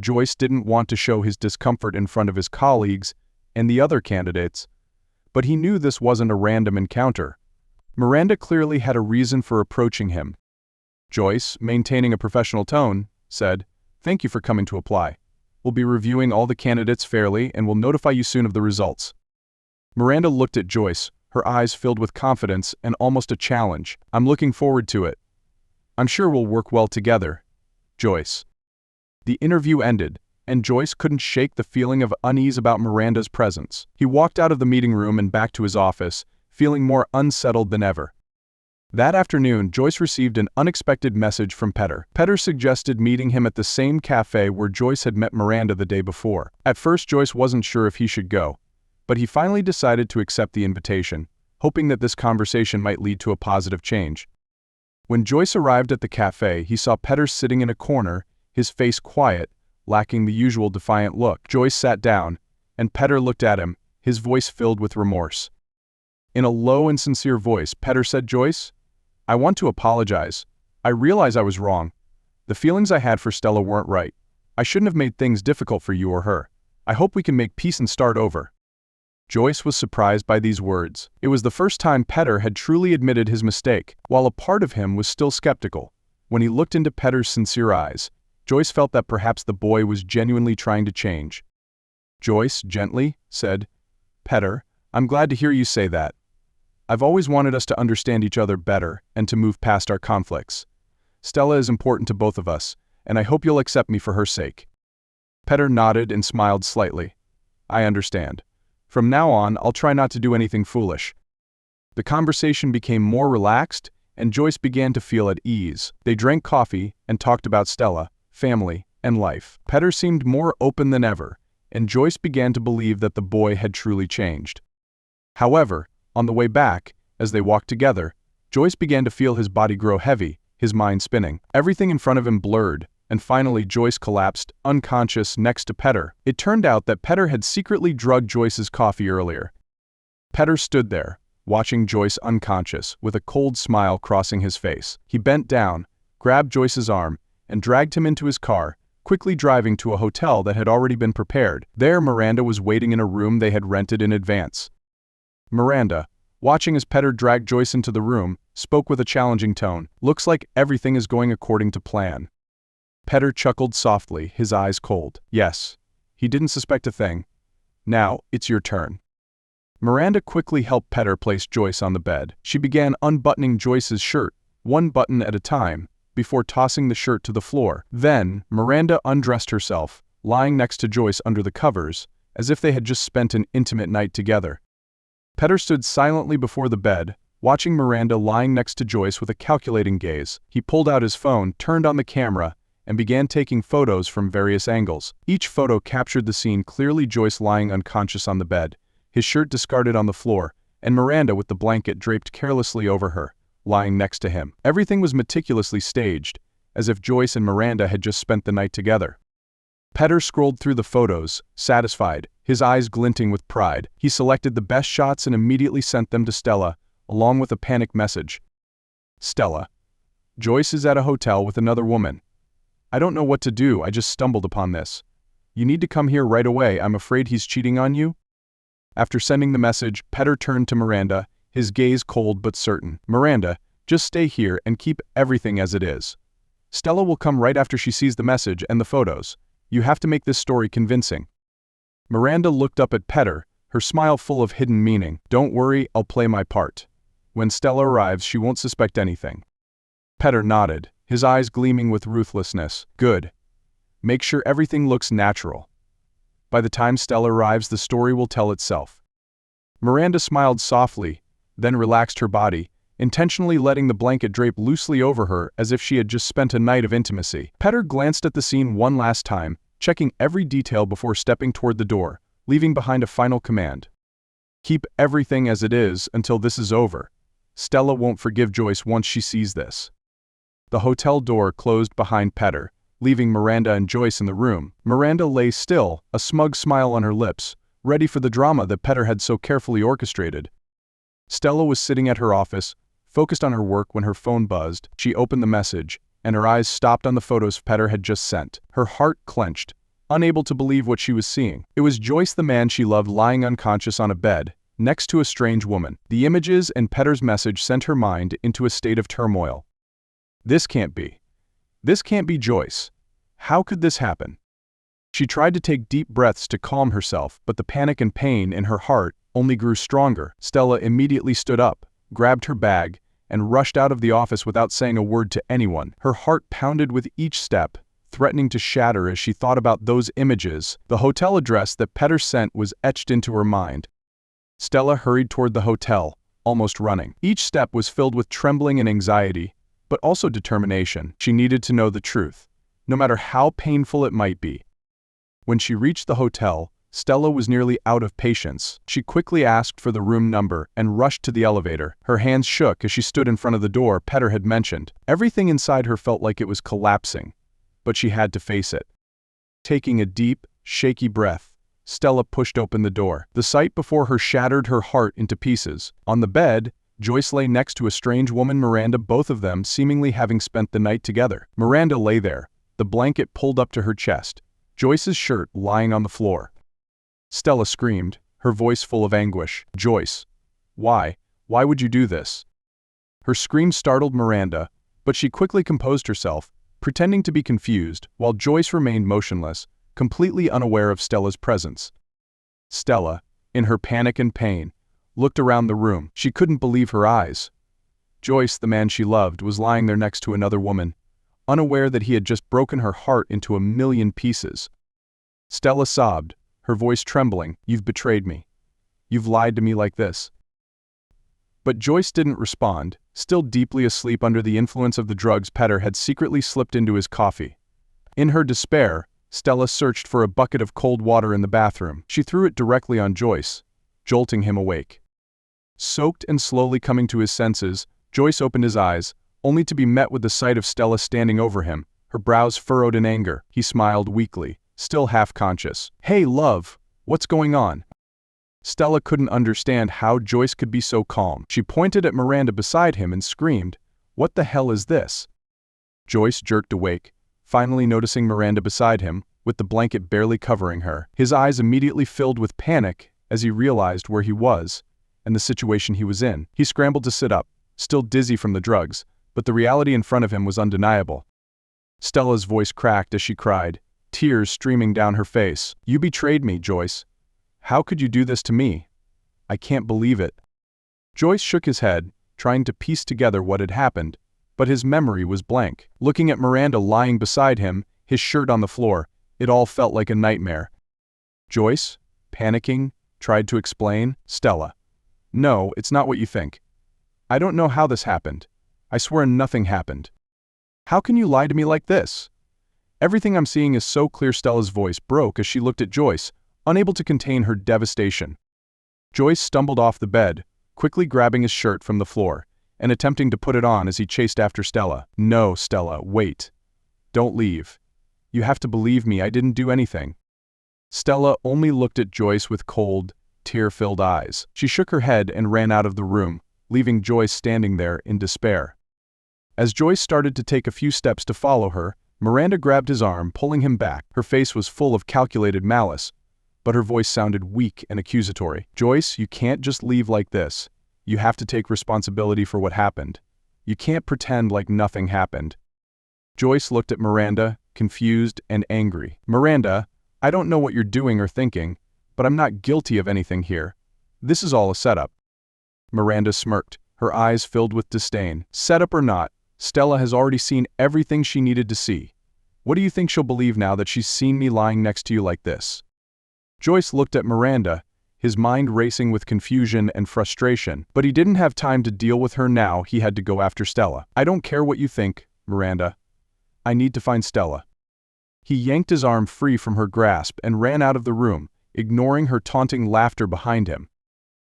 Joyce didn't want to show his discomfort in front of his colleagues and the other candidates, but he knew this wasn't a random encounter. Miranda clearly had a reason for approaching him. Joyce, maintaining a professional tone, said, Thank you for coming to apply. We'll be reviewing all the candidates fairly and will notify you soon of the results. Miranda looked at Joyce, her eyes filled with confidence and almost a challenge. I'm looking forward to it. I'm sure we'll work well together. Joyce. The interview ended, and Joyce couldn't shake the feeling of unease about Miranda's presence. He walked out of the meeting room and back to his office, feeling more unsettled than ever. That afternoon, Joyce received an unexpected message from Petter. Petter suggested meeting him at the same cafe where Joyce had met Miranda the day before. At first, Joyce wasn't sure if he should go, but he finally decided to accept the invitation, hoping that this conversation might lead to a positive change. When Joyce arrived at the cafe, he saw Petter sitting in a corner, his face quiet, lacking the usual defiant look. Joyce sat down, and Petter looked at him, his voice filled with remorse. In a low and sincere voice, Petter said, Joyce, I want to apologize. I realize I was wrong. The feelings I had for Stella weren't right. I shouldn't have made things difficult for you or her. I hope we can make peace and start over. Joyce was surprised by these words. It was the first time Petter had truly admitted his mistake, while a part of him was still skeptical. When he looked into Petter's sincere eyes, Joyce felt that perhaps the boy was genuinely trying to change. Joyce, gently, said, Petter, I'm glad to hear you say that. I've always wanted us to understand each other better and to move past our conflicts. Stella is important to both of us, and I hope you'll accept me for her sake. Petter nodded and smiled slightly. I understand. From now on, I'll try not to do anything foolish. The conversation became more relaxed, and Joyce began to feel at ease. They drank coffee and talked about Stella, family, and life. Petter seemed more open than ever, and Joyce began to believe that the boy had truly changed. However, on the way back, as they walked together, Joyce began to feel his body grow heavy, his mind spinning. Everything in front of him blurred, and finally Joyce collapsed, unconscious, next to Petter. It turned out that Petter had secretly drugged Joyce's coffee earlier. Petter stood there, watching Joyce unconscious, with a cold smile crossing his face. He bent down, grabbed Joyce's arm, and dragged him into his car, quickly driving to a hotel that had already been prepared. There, Miranda was waiting in a room they had rented in advance. Miranda, watching as Petter dragged Joyce into the room, spoke with a challenging tone. "Looks like everything is going according to plan." Petter chuckled softly, his eyes cold. "Yes. He didn't suspect a thing. Now, it's your turn." Miranda quickly helped Petter place Joyce on the bed. She began unbuttoning Joyce's shirt, one button at a time, before tossing the shirt to the floor. Then, Miranda undressed herself, lying next to Joyce under the covers, as if they had just spent an intimate night together. Petter stood silently before the bed, watching Miranda lying next to Joyce with a calculating gaze. He pulled out his phone, turned on the camera, and began taking photos from various angles. Each photo captured the scene clearly: Joyce lying unconscious on the bed, his shirt discarded on the floor, and Miranda with the blanket draped carelessly over her, lying next to him. Everything was meticulously staged, as if Joyce and Miranda had just spent the night together. Petter scrolled through the photos, satisfied, his eyes glinting with pride. He selected the best shots and immediately sent them to Stella, along with a panic message. "Stella, Joyce is at a hotel with another woman. I don't know what to do, I just stumbled upon this. You need to come here right away, I'm afraid he's cheating on you." After sending the message, Petter turned to Miranda, his gaze cold but certain. "Miranda, just stay here and keep everything as it is. Stella will come right after she sees the message and the photos. You have to make this story convincing." Miranda looked up at Petter, her smile full of hidden meaning. "Don't worry, I'll play my part. When Stella arrives, she won't suspect anything." Petter nodded, his eyes gleaming with ruthlessness. "Good. Make sure everything looks natural. By the time Stella arrives, the story will tell itself." Miranda smiled softly, then relaxed her body, intentionally letting the blanket drape loosely over her as if she had just spent a night of intimacy. Petter glanced at the scene one last time, checking every detail before stepping toward the door, leaving behind a final command. "Keep everything as it is until this is over. Stella won't forgive Joyce once she sees this." The hotel door closed behind Petter, leaving Miranda and Joyce in the room. Miranda lay still, a smug smile on her lips, ready for the drama that Petter had so carefully orchestrated. Stella was sitting at her office, focused on her work when her phone buzzed. She opened the message, and her eyes stopped on the photos Petter had just sent. Her heart clenched, unable to believe what she was seeing. It was Joyce, the man she loved, lying unconscious on a bed, next to a strange woman. The images and Petter's message sent her mind into a state of turmoil. This can't be Joyce. How could this happen? She tried to take deep breaths to calm herself, but the panic and pain in her heart only grew stronger. Stella immediately stood up, grabbed her bag, and rushed out of the office without saying a word to anyone. Her heart pounded with each step, threatening to shatter as she thought about those images. The hotel address that Petter sent was etched into her mind. Stella hurried toward the hotel, almost running. Each step was filled with trembling and anxiety, but also determination. She needed to know the truth, no matter how painful it might be. When she reached the hotel, Stella was nearly out of patience. She quickly asked for the room number and rushed to the elevator. Her hands shook as she stood in front of the door Petter had mentioned. Everything inside her felt like it was collapsing, but she had to face it. Taking a deep, shaky breath, Stella pushed open the door. The sight before her shattered her heart into pieces. On the bed, Joyce lay next to a strange woman, Miranda, both of them seemingly having spent the night together. Miranda lay there, the blanket pulled up to her chest, Joyce's shirt lying on the floor. Stella screamed, her voice full of anguish. "Joyce, why would you do this?" Her scream startled Miranda, but she quickly composed herself, pretending to be confused, while Joyce remained motionless, completely unaware of Stella's presence. Stella, in her panic and pain, looked around the room. She couldn't believe her eyes. Joyce, the man she loved, was lying there next to another woman, unaware that he had just broken her heart into a million pieces. Stella sobbed, her voice trembling. "You've betrayed me. You've lied to me like this." But Joyce didn't respond, still deeply asleep under the influence of the drugs Petter had secretly slipped into his coffee. In her despair, Stella searched for a bucket of cold water in the bathroom. She threw it directly on Joyce, jolting him awake. Soaked and slowly coming to his senses, Joyce opened his eyes, only to be met with the sight of Stella standing over him, her brows furrowed in anger. He smiled weakly, still half-conscious. "Hey, love, what's going on?" Stella couldn't understand how Joyce could be so calm. She pointed at Miranda beside him and screamed, "What the hell is this?" Joyce jerked awake, finally noticing Miranda beside him, with the blanket barely covering her. His eyes immediately filled with panic as he realized where he was and the situation he was in. He scrambled to sit up, still dizzy from the drugs, but the reality in front of him was undeniable. Stella's voice cracked as she cried, tears streaming down her face. "You betrayed me, Joyce. How could you do this to me? I can't believe it." Joyce shook his head, trying to piece together what had happened, but his memory was blank. Looking at Miranda lying beside him, his shirt on the floor, it all felt like a nightmare. Joyce, panicking, tried to explain. "Stella, no, it's not what you think. I don't know how this happened. I swear nothing happened. How can you lie to me like this? Everything I'm seeing is so clear." Stella's voice broke as she looked at Joyce, unable to contain her devastation. Joyce stumbled off the bed, quickly grabbing his shirt from the floor, and attempting to put it on as he chased after Stella. "No, Stella, wait. Don't leave. You have to believe me, I didn't do anything." Stella only looked at Joyce with cold, tear-filled eyes. She shook her head and ran out of the room, leaving Joyce standing there in despair. As Joyce started to take a few steps to follow her, Miranda grabbed his arm, pulling him back. Her face was full of calculated malice, but her voice sounded weak and accusatory. "Joyce, you can't just leave like this. You have to take responsibility for what happened. You can't pretend like nothing happened." Joyce looked at Miranda, confused and angry. "Miranda, I don't know what you're doing or thinking, but I'm not guilty of anything here. This is all a setup." Miranda smirked, her eyes filled with disdain. "Setup or not, Stella has already seen everything she needed to see. What do you think she'll believe now that she's seen me lying next to you like this?" Joyce looked at Miranda, his mind racing with confusion and frustration, but he didn't have time to deal with her now. He had to go after Stella. "I don't care what you think, Miranda. I need to find Stella." He yanked his arm free from her grasp and ran out of the room, ignoring her taunting laughter behind him.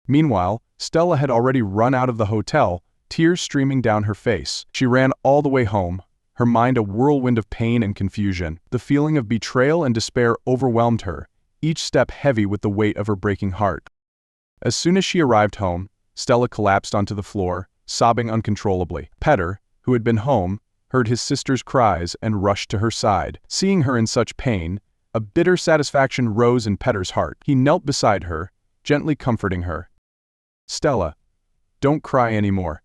Meanwhile, Stella had already run out of the hotel, tears streaming down her face. She ran all the way home, her mind a whirlwind of pain and confusion. The feeling of betrayal and despair overwhelmed her, each step heavy with the weight of her breaking heart. As soon as she arrived home, Stella collapsed onto the floor, sobbing uncontrollably. Petter, who had been home, heard his sister's cries and rushed to her side. Seeing her in such pain, a bitter satisfaction rose in Petter's heart. He knelt beside her, gently comforting her. "Stella, don't cry anymore.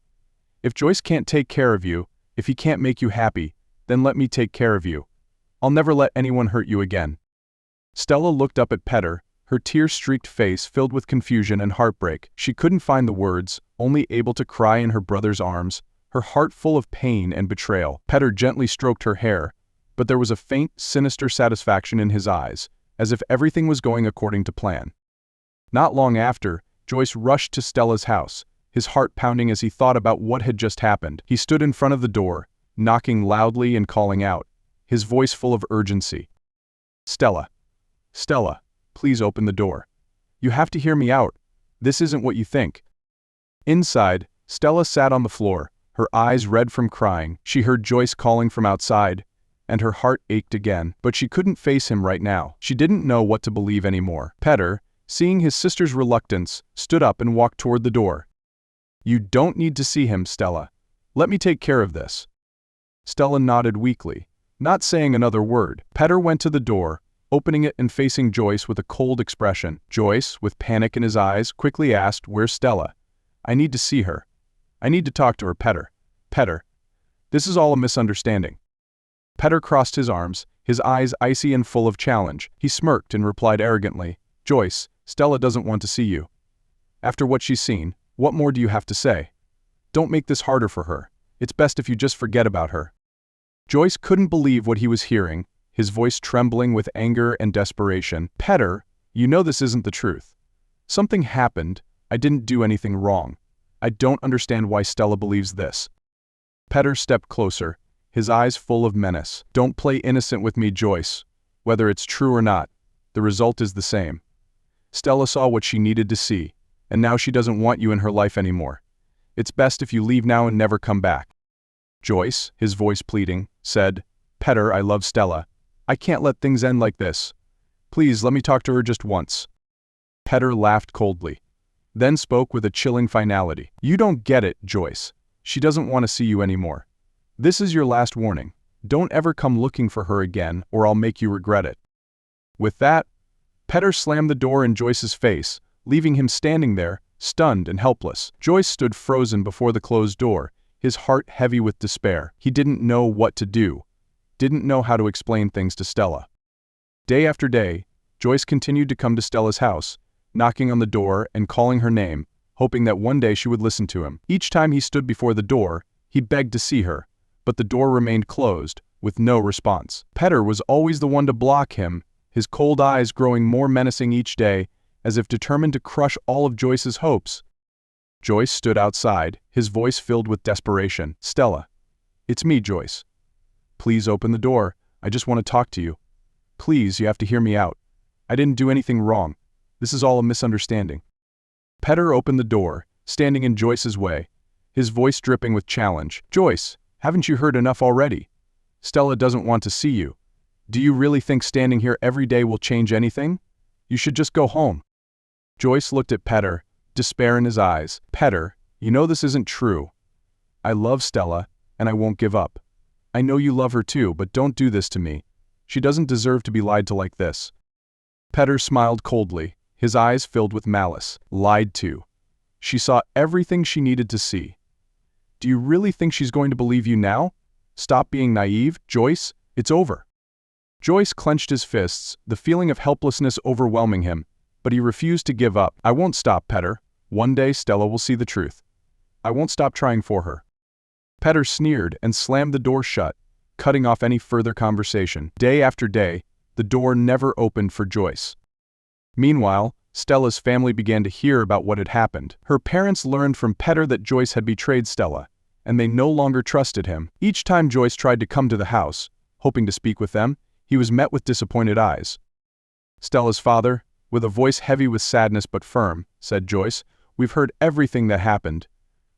If Joyce can't take care of you, if he can't make you happy, then let me take care of you. I'll never let anyone hurt you again." Stella looked up at Petter, her tear-streaked face filled with confusion and heartbreak. She couldn't find the words, only able to cry in her brother's arms, her heart full of pain and betrayal. Petter gently stroked her hair, but there was a faint, sinister satisfaction in his eyes, as if everything was going according to plan. Not long after, Joyce rushed to Stella's house, his heart pounding as he thought about what had just happened. He stood in front of the door, knocking loudly and calling out, his voice full of urgency. "Stella. Stella, please open the door. You have to hear me out. This isn't what you think." Inside, Stella sat on the floor, her eyes red from crying. She heard Joyce calling from outside, and her heart ached again. But she couldn't face him right now. She didn't know what to believe anymore. Petter, seeing his sister's reluctance, stood up and walked toward the door. "You don't need to see him, Stella. Let me take care of this." Stella nodded weakly, not saying another word. Petter went to the door, opening it and facing Joyce with a cold expression. Joyce, with panic in his eyes, quickly asked, "Where's Stella? I need to see her. I need to talk to her." "Petter. Petter. This is all a misunderstanding." Petter crossed his arms, his eyes icy and full of challenge. He smirked and replied arrogantly, "Joyce, Stella doesn't want to see you. After what she's seen, what more do you have to say? Don't make this harder for her. It's best if you just forget about her." Joyce couldn't believe what he was hearing, his voice trembling with anger and desperation. "Petter, you know this isn't the truth. Something happened. I didn't do anything wrong. I don't understand why Stella believes this." Petter stepped closer, his eyes full of menace. "Don't play innocent with me, Joyce. Whether it's true or not, the result is the same." Stella saw what she needed to see, and now she doesn't want you in her life anymore. It's best if you leave now and never come back. Joyce, his voice pleading, said, "Petter, I love Stella. I can't let things end like this. Please let me talk to her just once." Petter laughed coldly, then spoke with a chilling finality. "You don't get it, Joyce. She doesn't want to see you anymore. This is your last warning. Don't ever come looking for her again, or I'll make you regret it." With that, Petter slammed the door in Joyce's face, leaving him standing there, stunned and helpless. Joyce stood frozen before the closed door, his heart heavy with despair. He didn't know what to do, didn't know how to explain things to Stella. Day after day, Joyce continued to come to Stella's house, knocking on the door and calling her name, hoping that one day she would listen to him. Each time he stood before the door, he begged to see her, but the door remained closed, with no response. Petter was always the one to block him, his cold eyes growing more menacing each day, as if determined to crush all of Joyce's hopes. Joyce stood outside, his voice filled with desperation. "Stella, it's me, Joyce. Please open the door. I just want to talk to you. Please, you have to hear me out. I didn't do anything wrong. This is all a misunderstanding." Petter opened the door, standing in Joyce's way, his voice dripping with challenge. "Joyce, haven't you heard enough already? Stella doesn't want to see you. Do you really think standing here every day will change anything? You should just go home." Joyce looked at Petter, despair in his eyes. "Petter, you know this isn't true. I love Stella, and I won't give up. I know you love her too, but don't do this to me. She doesn't deserve to be lied to like this." Petter smiled coldly, his eyes filled with malice. Lied to. She saw everything she needed to see. "Do you really think she's going to believe you now? Stop being naive, Joyce. It's over." Joyce clenched his fists, the feeling of helplessness overwhelming him, but he refused to give up. "I won't stop, Petter. One day Stella will see the truth. I won't stop trying for her." Petter sneered and slammed the door shut, cutting off any further conversation. Day after day, the door never opened for Joyce. Meanwhile, Stella's family began to hear about what had happened. Her parents learned from Petter that Joyce had betrayed Stella, and they no longer trusted him. Each time Joyce tried to come to the house, hoping to speak with them, he was met with disappointed eyes. Stella's father, with a voice heavy with sadness but firm, said, "Joyce, we've heard everything that happened.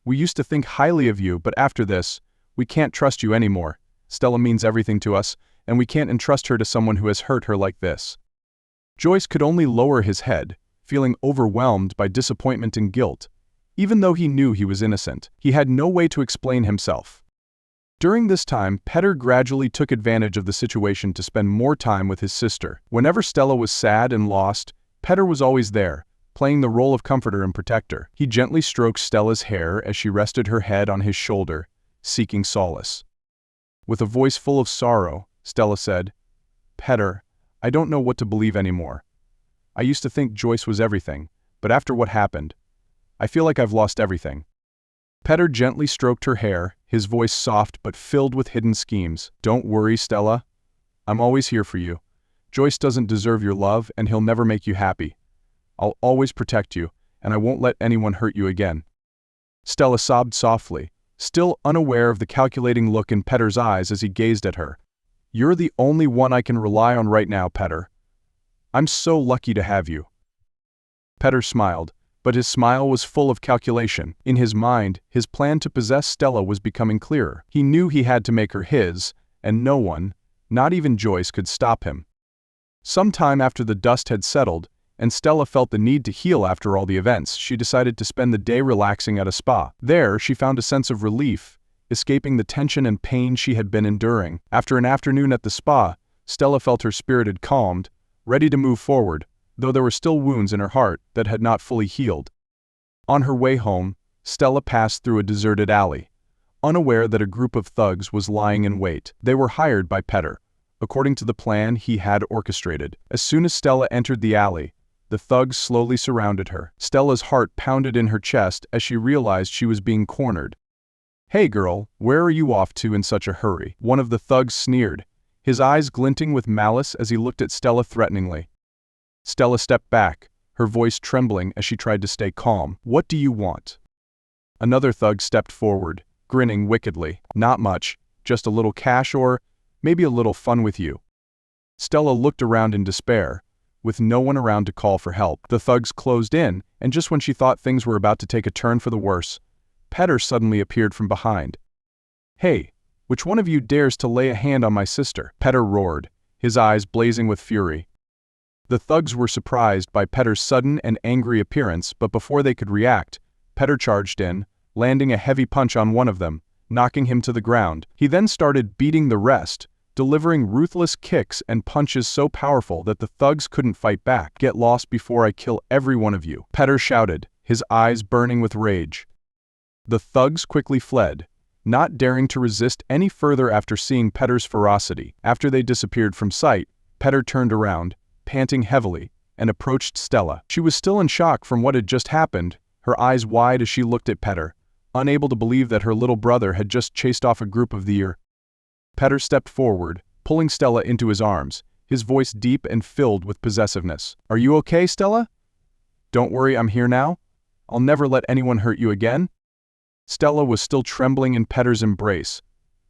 We used to think highly of you, but after this, we can't trust you anymore. Stella means everything to us, and we can't entrust her to someone who has hurt her like this." Joyce could only lower his head, feeling overwhelmed by disappointment and guilt. Even though he knew he was innocent, he had no way to explain himself. During this time, Petter gradually took advantage of the situation to spend more time with his sister. Whenever Stella was sad and lost, Petter was always there, playing the role of comforter and protector. He gently stroked Stella's hair as she rested her head on his shoulder, seeking solace. With a voice full of sorrow, Stella said, "Petter, I don't know what to believe anymore. I used to think Joyce was everything, but after what happened, I feel like I've lost everything." Petter gently stroked her hair, his voice soft but filled with hidden schemes. "Don't worry, Stella. I'm always here for you. Joyce doesn't deserve your love, and he'll never make you happy. I'll always protect you, and I won't let anyone hurt you again." Stella sobbed softly, still unaware of the calculating look in Petter's eyes as he gazed at her. "You're the only one I can rely on right now, Petter. I'm so lucky to have you." Petter smiled, but his smile was full of calculation. In his mind, his plan to possess Stella was becoming clearer. He knew he had to make her his, and no one, not even Joyce, could stop him. Sometime after the dust had settled, and Stella felt the need to heal after all the events, she decided to spend the day relaxing at a spa. There, she found a sense of relief, escaping the tension and pain she had been enduring. After an afternoon at the spa, Stella felt her spirit had calmed, ready to move forward, though there were still wounds in her heart that had not fully healed. On her way home, Stella passed through a deserted alley, unaware that a group of thugs was lying in wait. They were hired by Petter, according to the plan he had orchestrated. As soon as Stella entered the alley, the thugs slowly surrounded her. Stella's heart pounded in her chest as she realized she was being cornered. "Hey girl, where are you off to in such a hurry?" one of the thugs sneered, his eyes glinting with malice as he looked at Stella threateningly. Stella stepped back, her voice trembling as she tried to stay calm. "What do you want?" Another thug stepped forward, grinning wickedly. "Not much, just a little cash or maybe a little fun with you." Stella looked around in despair, with no one around to call for help. The thugs closed in, and just when she thought things were about to take a turn for the worse, Petter suddenly appeared from behind. "Hey, which one of you dares to lay a hand on my sister?" Petter roared, his eyes blazing with fury. The thugs were surprised by Petter's sudden and angry appearance, but before they could react, Petter charged in, landing a heavy punch on one of them, knocking him to the ground. He then started beating the rest, delivering ruthless kicks and punches so powerful that the thugs couldn't fight back. "Get lost before I kill every one of you," Petter shouted, his eyes burning with rage. The thugs quickly fled, not daring to resist any further after seeing Petter's ferocity. After they disappeared from sight, Petter turned around, panting heavily, and approached Stella. She was still in shock from what had just happened, her eyes wide as she looked at Petter, unable to believe that her little brother had just chased off a group of deer. Petter stepped forward, pulling Stella into his arms, his voice deep and filled with possessiveness. "Are you okay, Stella? Don't worry, I'm here now. I'll never let anyone hurt you again." Stella was still trembling in Petter's embrace,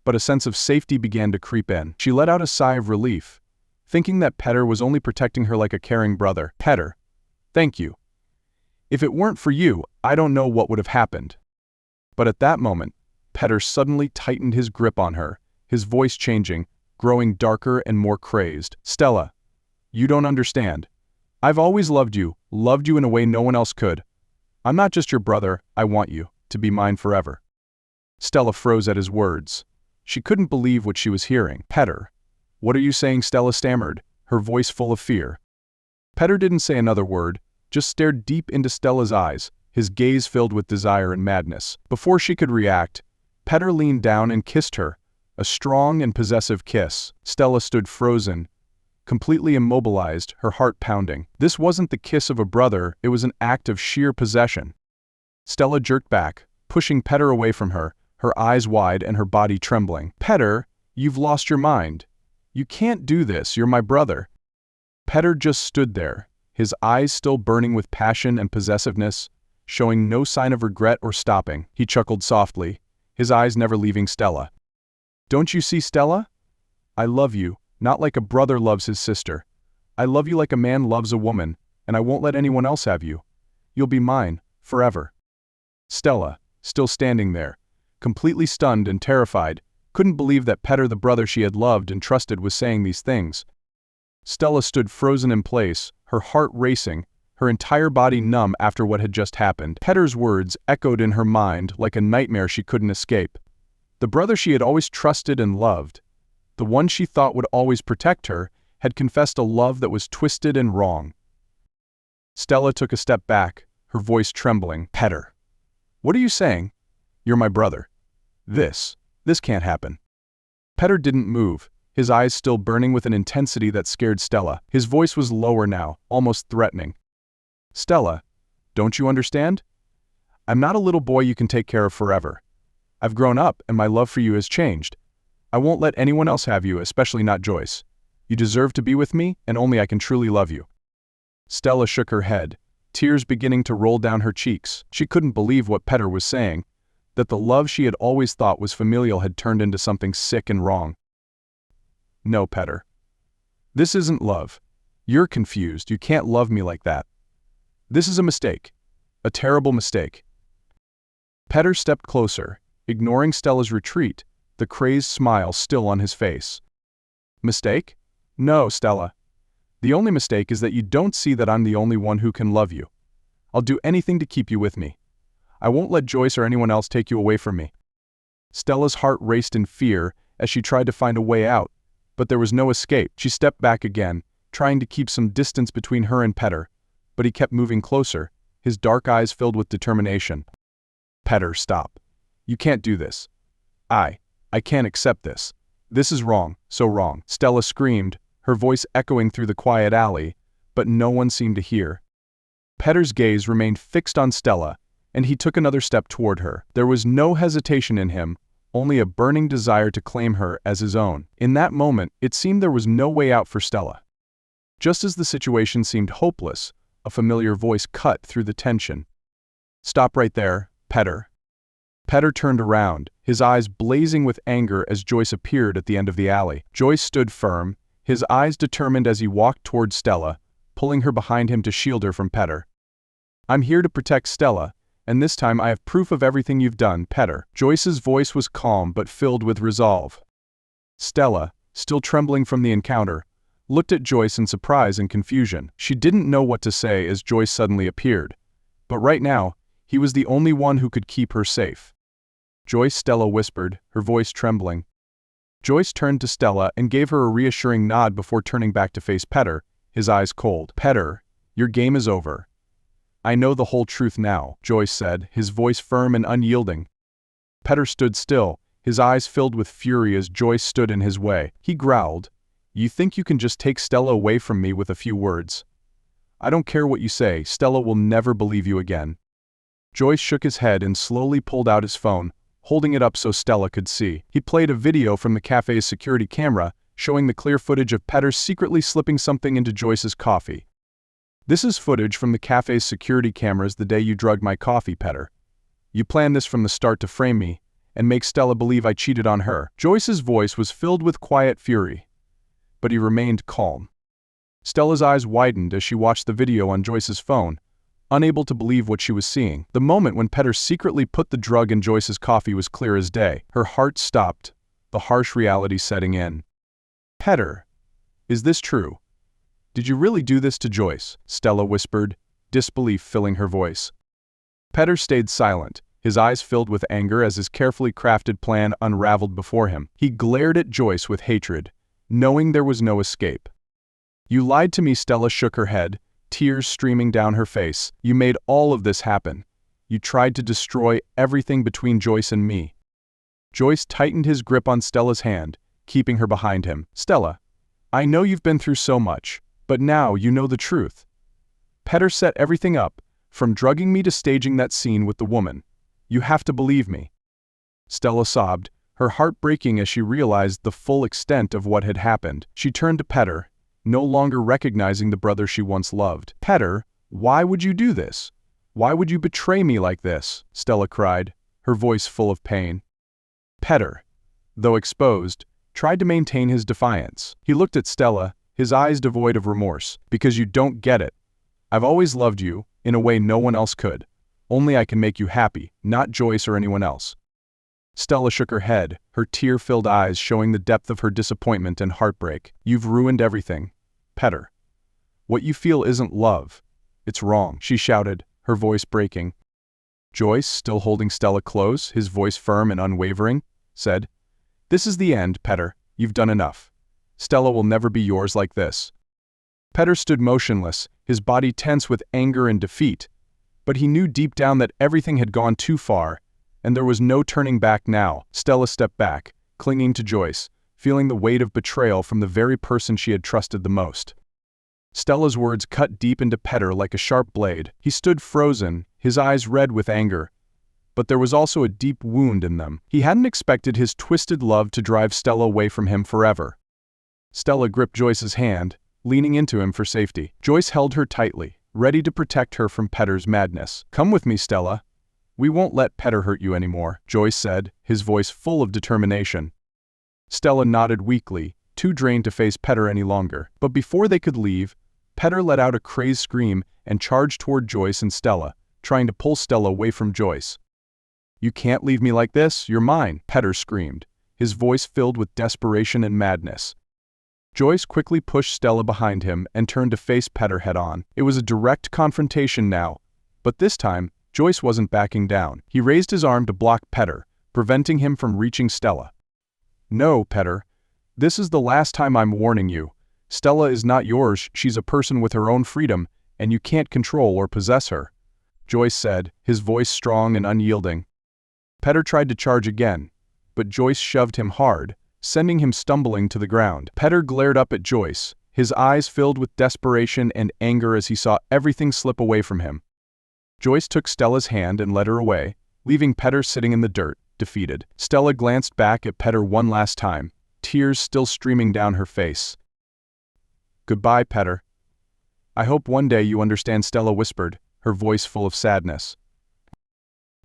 but a sense of safety began to creep in. She let out a sigh of relief, thinking that Petter was only protecting her like a caring brother. "Petter, thank you. If it weren't for you, I don't know what would have happened." But at that moment, Petter suddenly tightened his grip on her, his voice changing, growing darker and more crazed. "Stella, you don't understand. I've always loved you in a way no one else could. I'm not just your brother, I want you to be mine forever." Stella froze at his words. She couldn't believe what she was hearing. "Petter, what are you saying?" Stella stammered, her voice full of fear. Petter didn't say another word, just stared deep into Stella's eyes, his gaze filled with desire and madness. Before she could react, Petter leaned down and kissed her, a strong and possessive kiss. Stella stood frozen, completely immobilized, her heart pounding. This wasn't the kiss of a brother, it was an act of sheer possession. Stella jerked back, pushing Petter away from her, her eyes wide and her body trembling. "Petter, you've lost your mind. You can't do this, you're my brother." Petter just stood there, his eyes still burning with passion and possessiveness, showing no sign of regret or stopping. He chuckled softly, his eyes never leaving Stella. "Don't you see, Stella? I love you, not like a brother loves his sister. I love you like a man loves a woman, and I won't let anyone else have you. You'll be mine, forever." Stella, still standing there, completely stunned and terrified, couldn't believe that Petter, the brother she had loved and trusted, was saying these things. Stella stood frozen in place, her heart racing, her entire body numb after what had just happened. Petter's words echoed in her mind like a nightmare she couldn't escape. The brother she had always trusted and loved, the one she thought would always protect her, had confessed a love that was twisted and wrong. Stella took a step back, her voice trembling. "Petter, what are you saying? You're my brother. This can't happen." Petter didn't move, his eyes still burning with an intensity that scared Stella. His voice was lower now, almost threatening. "Stella, don't you understand? I'm not a little boy you can take care of forever. I've grown up and my love for you has changed. I won't let anyone else have you, especially not Joyce. You deserve to be with me, and only I can truly love you." Stella shook her head, tears beginning to roll down her cheeks. She couldn't believe what Petter was saying, that the love she had always thought was familial had turned into something sick and wrong. "No, Petter. This isn't love. You're confused, you can't love me like that. This is a mistake. A terrible mistake." Petter stepped closer, ignoring Stella's retreat, the crazed smile still on his face. "Mistake? No, Stella. The only mistake is that you don't see that I'm the only one who can love you. I'll do anything to keep you with me. I won't let Joyce or anyone else take you away from me." Stella's heart raced in fear as she tried to find a way out, but there was no escape. She stepped back again, trying to keep some distance between her and Petter, but he kept moving closer, his dark eyes filled with determination. "Petter, stop. You can't do this. I can't accept this. This is wrong, so wrong." Stella screamed, her voice echoing through the quiet alley, but no one seemed to hear. Petter's gaze remained fixed on Stella, and he took another step toward her. There was no hesitation in him, only a burning desire to claim her as his own. In that moment, it seemed there was no way out for Stella. Just as the situation seemed hopeless, a familiar voice cut through the tension. "Stop right there, Petter." Petter turned around, his eyes blazing with anger as Joyce appeared at the end of the alley. Joyce stood firm, his eyes determined as he walked toward Stella, pulling her behind him to shield her from Petter. "I'm here to protect Stella, and this time I have proof of everything you've done, Petter." Joyce's voice was calm but filled with resolve. Stella, still trembling from the encounter, looked at Joyce in surprise and confusion. She didn't know what to say as Joyce suddenly appeared. But right now, he was the only one who could keep her safe. "Joyce," Stella whispered, her voice trembling. Joyce turned to Stella and gave her a reassuring nod before turning back to face Petter, his eyes cold. "Petter, your game is over." "I know the whole truth now," Joyce said, his voice firm and unyielding. Petter stood still, his eyes filled with fury as Joyce stood in his way. He growled, "You think you can just take Stella away from me with a few words? I don't care what you say, Stella will never believe you again." Joyce shook his head and slowly pulled out his phone, holding it up so Stella could see. He played a video from the cafe's security camera, showing the clear footage of Petter secretly slipping something into Joyce's coffee. "This is footage from the cafe's security cameras the day you drugged my coffee, Petter. You planned this from the start to frame me, and make Stella believe I cheated on her." Joyce's voice was filled with quiet fury, but he remained calm. Stella's eyes widened as she watched the video on Joyce's phone, unable to believe what she was seeing. The moment when Petter secretly put the drug in Joyce's coffee was clear as day. Her heart stopped, the harsh reality setting in. "Petter, is this true? Did you really do this to Joyce?" Stella whispered, disbelief filling her voice. Petter stayed silent, his eyes filled with anger as his carefully crafted plan unraveled before him. He glared at Joyce with hatred, knowing there was no escape. "You lied to me," Stella shook her head, tears streaming down her face. "You made all of this happen. You tried to destroy everything between Joyce and me." Joyce tightened his grip on Stella's hand, keeping her behind him. "Stella, I know you've been through so much, but now you know the truth. Petter set everything up, from drugging me to staging that scene with the woman. You have to believe me." Stella sobbed, her heart breaking as she realized the full extent of what had happened. She turned to Petter, no longer recognizing the brother she once loved. "Petter, why would you do this? Why would you betray me like this?" Stella cried, her voice full of pain. Petter, though exposed, tried to maintain his defiance. He looked at Stella, his eyes devoid of remorse. "Because you don't get it. I've always loved you, in a way no one else could. Only I can make you happy, not Joyce or anyone else." Stella shook her head, her tear-filled eyes showing the depth of her disappointment and heartbreak. "You've ruined everything, Petter. What you feel isn't love. It's wrong," she shouted, her voice breaking. Joyce, still holding Stella close, his voice firm and unwavering, said, "This is the end, Petter. You've done enough. Stella will never be yours like this." Petter stood motionless, his body tense with anger and defeat. But he knew deep down that everything had gone too far, and there was no turning back now. Stella stepped back, clinging to Joyce, feeling the weight of betrayal from the very person she had trusted the most. Stella's words cut deep into Petter like a sharp blade. He stood frozen, his eyes red with anger. But there was also a deep wound in them. He hadn't expected his twisted love to drive Stella away from him forever. Stella gripped Joyce's hand, leaning into him for safety. Joyce held her tightly, ready to protect her from Petter's madness. "Come with me, Stella. We won't let Petter hurt you anymore," Joyce said, his voice full of determination. Stella nodded weakly, too drained to face Petter any longer. But before they could leave, Petter let out a crazed scream and charged toward Joyce and Stella, trying to pull Stella away from Joyce. "You can't leave me like this, you're mine," Petter screamed, his voice filled with desperation and madness. Joyce quickly pushed Stella behind him and turned to face Petter head-on. It was a direct confrontation now, but this time, Joyce wasn't backing down. He raised his arm to block Petter, preventing him from reaching Stella. "No, Petter. This is the last time I'm warning you. Stella is not yours, she's a person with her own freedom, and you can't control or possess her," Joyce said, his voice strong and unyielding. Petter tried to charge again, but Joyce shoved him hard, sending him stumbling to the ground. Petter glared up at Joyce, his eyes filled with desperation and anger as he saw everything slip away from him. Joyce took Stella's hand and led her away, leaving Petter sitting in the dirt, defeated. Stella glanced back at Petter one last time, tears still streaming down her face. "Goodbye, Petter. I hope one day you understand," Stella whispered, her voice full of sadness.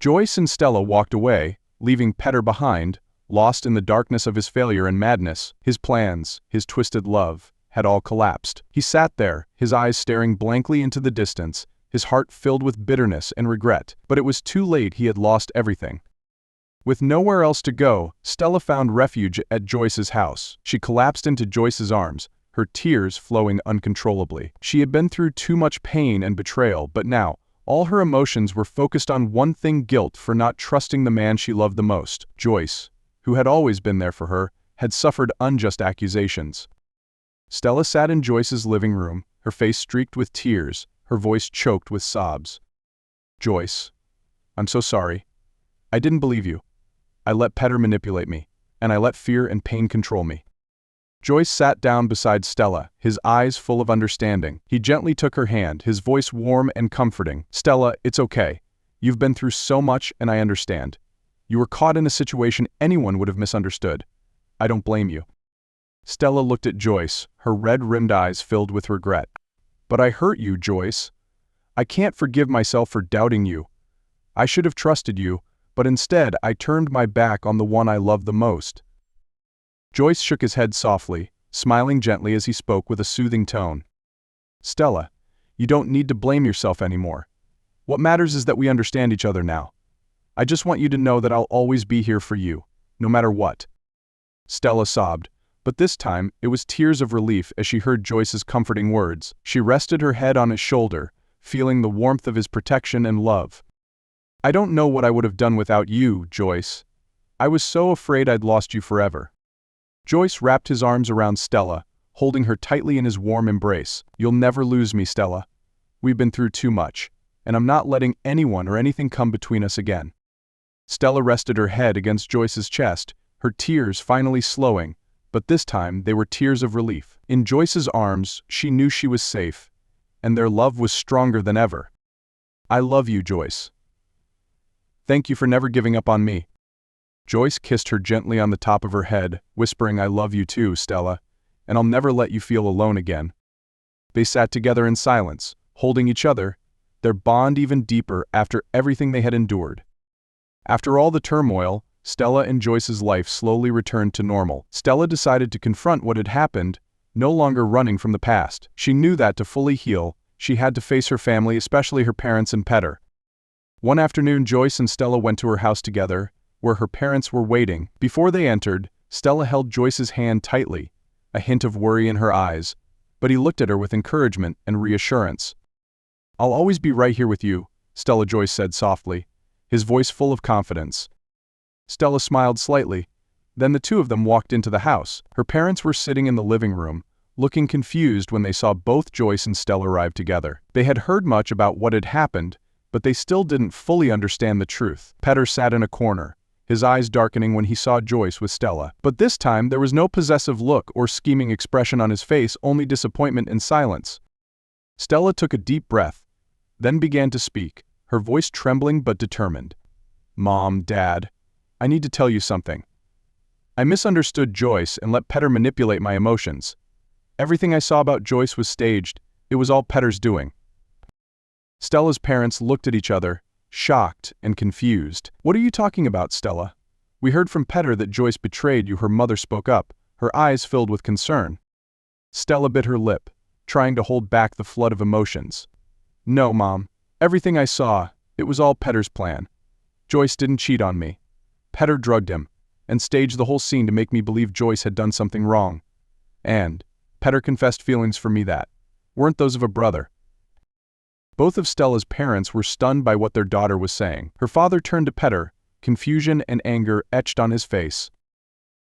Joyce and Stella walked away, leaving Petter behind, lost in the darkness of his failure and madness. His plans, his twisted love, had all collapsed. He sat there, his eyes staring blankly into the distance, his heart filled with bitterness and regret. But it was too late, he had lost everything. With nowhere else to go, Stella found refuge at Joyce's house. She collapsed into Joyce's arms, her tears flowing uncontrollably. She had been through too much pain and betrayal, but now, all her emotions were focused on one thing: guilt for not trusting the man she loved the most. Joyce, who had always been there for her, had suffered unjust accusations. Stella sat in Joyce's living room, her face streaked with tears, her voice choked with sobs. "Joyce, I'm so sorry. I didn't believe you. I let Petter manipulate me, and I let fear and pain control me." Joyce sat down beside Stella, his eyes full of understanding. He gently took her hand, his voice warm and comforting. "Stella, it's okay. You've been through so much, and I understand. You were caught in a situation anyone would have misunderstood. I don't blame you." Stella looked at Joyce, her red-rimmed eyes filled with regret. "But I hurt you, Joyce. I can't forgive myself for doubting you. I should have trusted you, but instead I turned my back on the one I loved the most." Joyce shook his head softly, smiling gently as he spoke with a soothing tone. "Stella, you don't need to blame yourself anymore. What matters is that we understand each other now. I just want you to know that I'll always be here for you, no matter what." Stella sobbed, but this time it was tears of relief as she heard Joyce's comforting words. She rested her head on his shoulder, feeling the warmth of his protection and love. "I don't know what I would have done without you, Joyce. I was so afraid I'd lost you forever." Joyce wrapped his arms around Stella, holding her tightly in his warm embrace. "You'll never lose me, Stella. We've been through too much, and I'm not letting anyone or anything come between us again." Stella rested her head against Joyce's chest, her tears finally slowing, but this time they were tears of relief. In Joyce's arms, she knew she was safe, and their love was stronger than ever. "I love you, Joyce. Thank you for never giving up on me." Joyce kissed her gently on the top of her head, whispering, "I love you too, Stella, and I'll never let you feel alone again." They sat together in silence, holding each other, their bond even deeper after everything they had endured. After all the turmoil, Stella and Joyce's life slowly returned to normal. Stella decided to confront what had happened, no longer running from the past. She knew that to fully heal, she had to face her family, especially her parents and Petter. One afternoon, Joyce and Stella went to her house together, where her parents were waiting. Before they entered, Stella held Joyce's hand tightly, a hint of worry in her eyes, but he looked at her with encouragement and reassurance. "I'll always be right here with you," Joyce said softly, his voice full of confidence. Stella smiled slightly. Then the two of them walked into the house. Her parents were sitting in the living room, looking confused when they saw both Joyce and Stella arrive together. They had heard much about what had happened, but they still didn't fully understand the truth. Petter sat in a corner, his eyes darkening when he saw Joyce with Stella. But this time there was no possessive look or scheming expression on his face, only disappointment and silence. Stella took a deep breath, then began to speak, her voice trembling but determined. "Mom, Dad, I need to tell you something. I misunderstood Joyce and let Petter manipulate my emotions. Everything I saw about Joyce was staged. It was all Petter's doing." Stella's parents looked at each other, shocked and confused. "What are you talking about, Stella? We heard from Petter that Joyce betrayed you." Her mother spoke up, her eyes filled with concern. Stella bit her lip, trying to hold back the flood of emotions. "No, Mom. Everything I saw, it was all Petter's plan. Joyce didn't cheat on me. Petter drugged him, and staged the whole scene to make me believe Joyce had done something wrong. And Petter confessed feelings for me that weren't those of a brother." Both of Stella's parents were stunned by what their daughter was saying. Her father turned to Petter, confusion and anger etched on his face.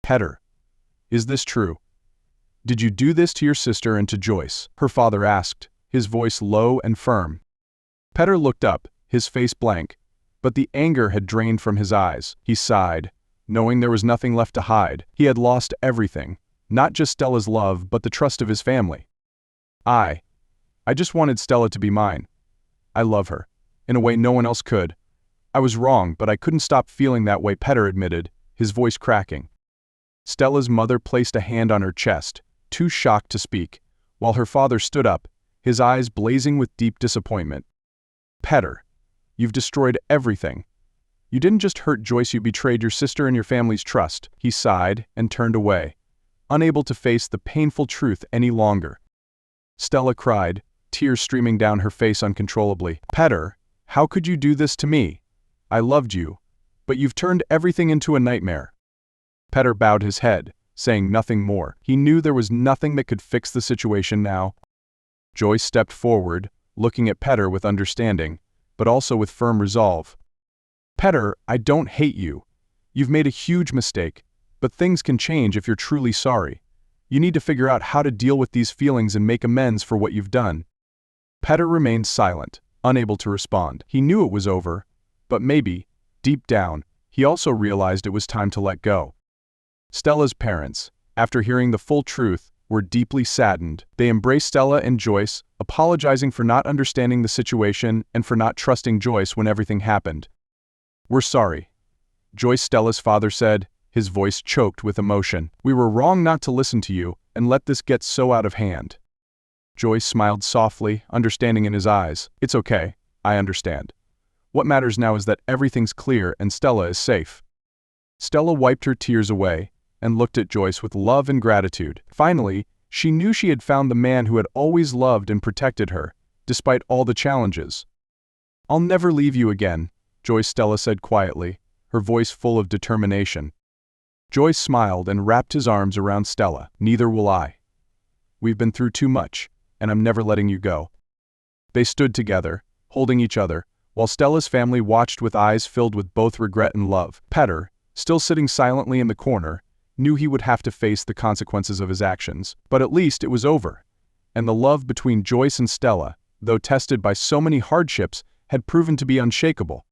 "Petter, is this true? Did you do this to your sister and to Joyce?" her father asked, his voice low and firm. Petter looked up, his face blank, but the anger had drained from his eyes. He sighed, knowing there was nothing left to hide. He had lost everything, not just Stella's love but the trust of his family. I just wanted Stella to be mine. I love her, in a way no one else could. I was wrong, but I couldn't stop feeling that way," Petter admitted, his voice cracking. Stella's mother placed a hand on her chest, too shocked to speak, while her father stood up, his eyes blazing with deep disappointment. "Petter, you've destroyed everything. You didn't just hurt Joyce, you betrayed your sister and your family's trust." He sighed and turned away, unable to face the painful truth any longer. Stella cried, tears streaming down her face uncontrollably. "Petter, how could you do this to me? I loved you, but you've turned everything into a nightmare." Petter bowed his head, saying nothing more. He knew there was nothing that could fix the situation now. Joyce stepped forward, looking at Petter with understanding, but also with firm resolve. "Petter, I don't hate you. You've made a huge mistake, but things can change if you're truly sorry. You need to figure out how to deal with these feelings and make amends for what you've done." Petter remained silent, unable to respond. He knew it was over, but maybe, deep down, he also realized it was time to let go. Stella's parents, after hearing the full truth, were deeply saddened. They embraced Stella and Joyce, apologizing for not understanding the situation and for not trusting Joyce when everything happened. "We're sorry," Joyce, Stella's father, said, his voice choked with emotion. "We were wrong not to listen to you and let this get so out of hand." Joyce smiled softly, understanding in his eyes. "It's okay, I understand. What matters now is that everything's clear and Stella is safe." Stella wiped her tears away and looked at Joyce with love and gratitude. Finally, she knew she had found the man who had always loved and protected her, despite all the challenges. "I'll never leave you again," Joyce, Stella said quietly, her voice full of determination. Joyce smiled and wrapped his arms around Stella. "Neither will I. We've been through too much, and I'm never letting you go." They stood together, holding each other, while Stella's family watched with eyes filled with both regret and love. Petter, still sitting silently in the corner, knew he would have to face the consequences of his actions. But at least it was over, and the love between Joyce and Stella, though tested by so many hardships, had proven to be unshakable.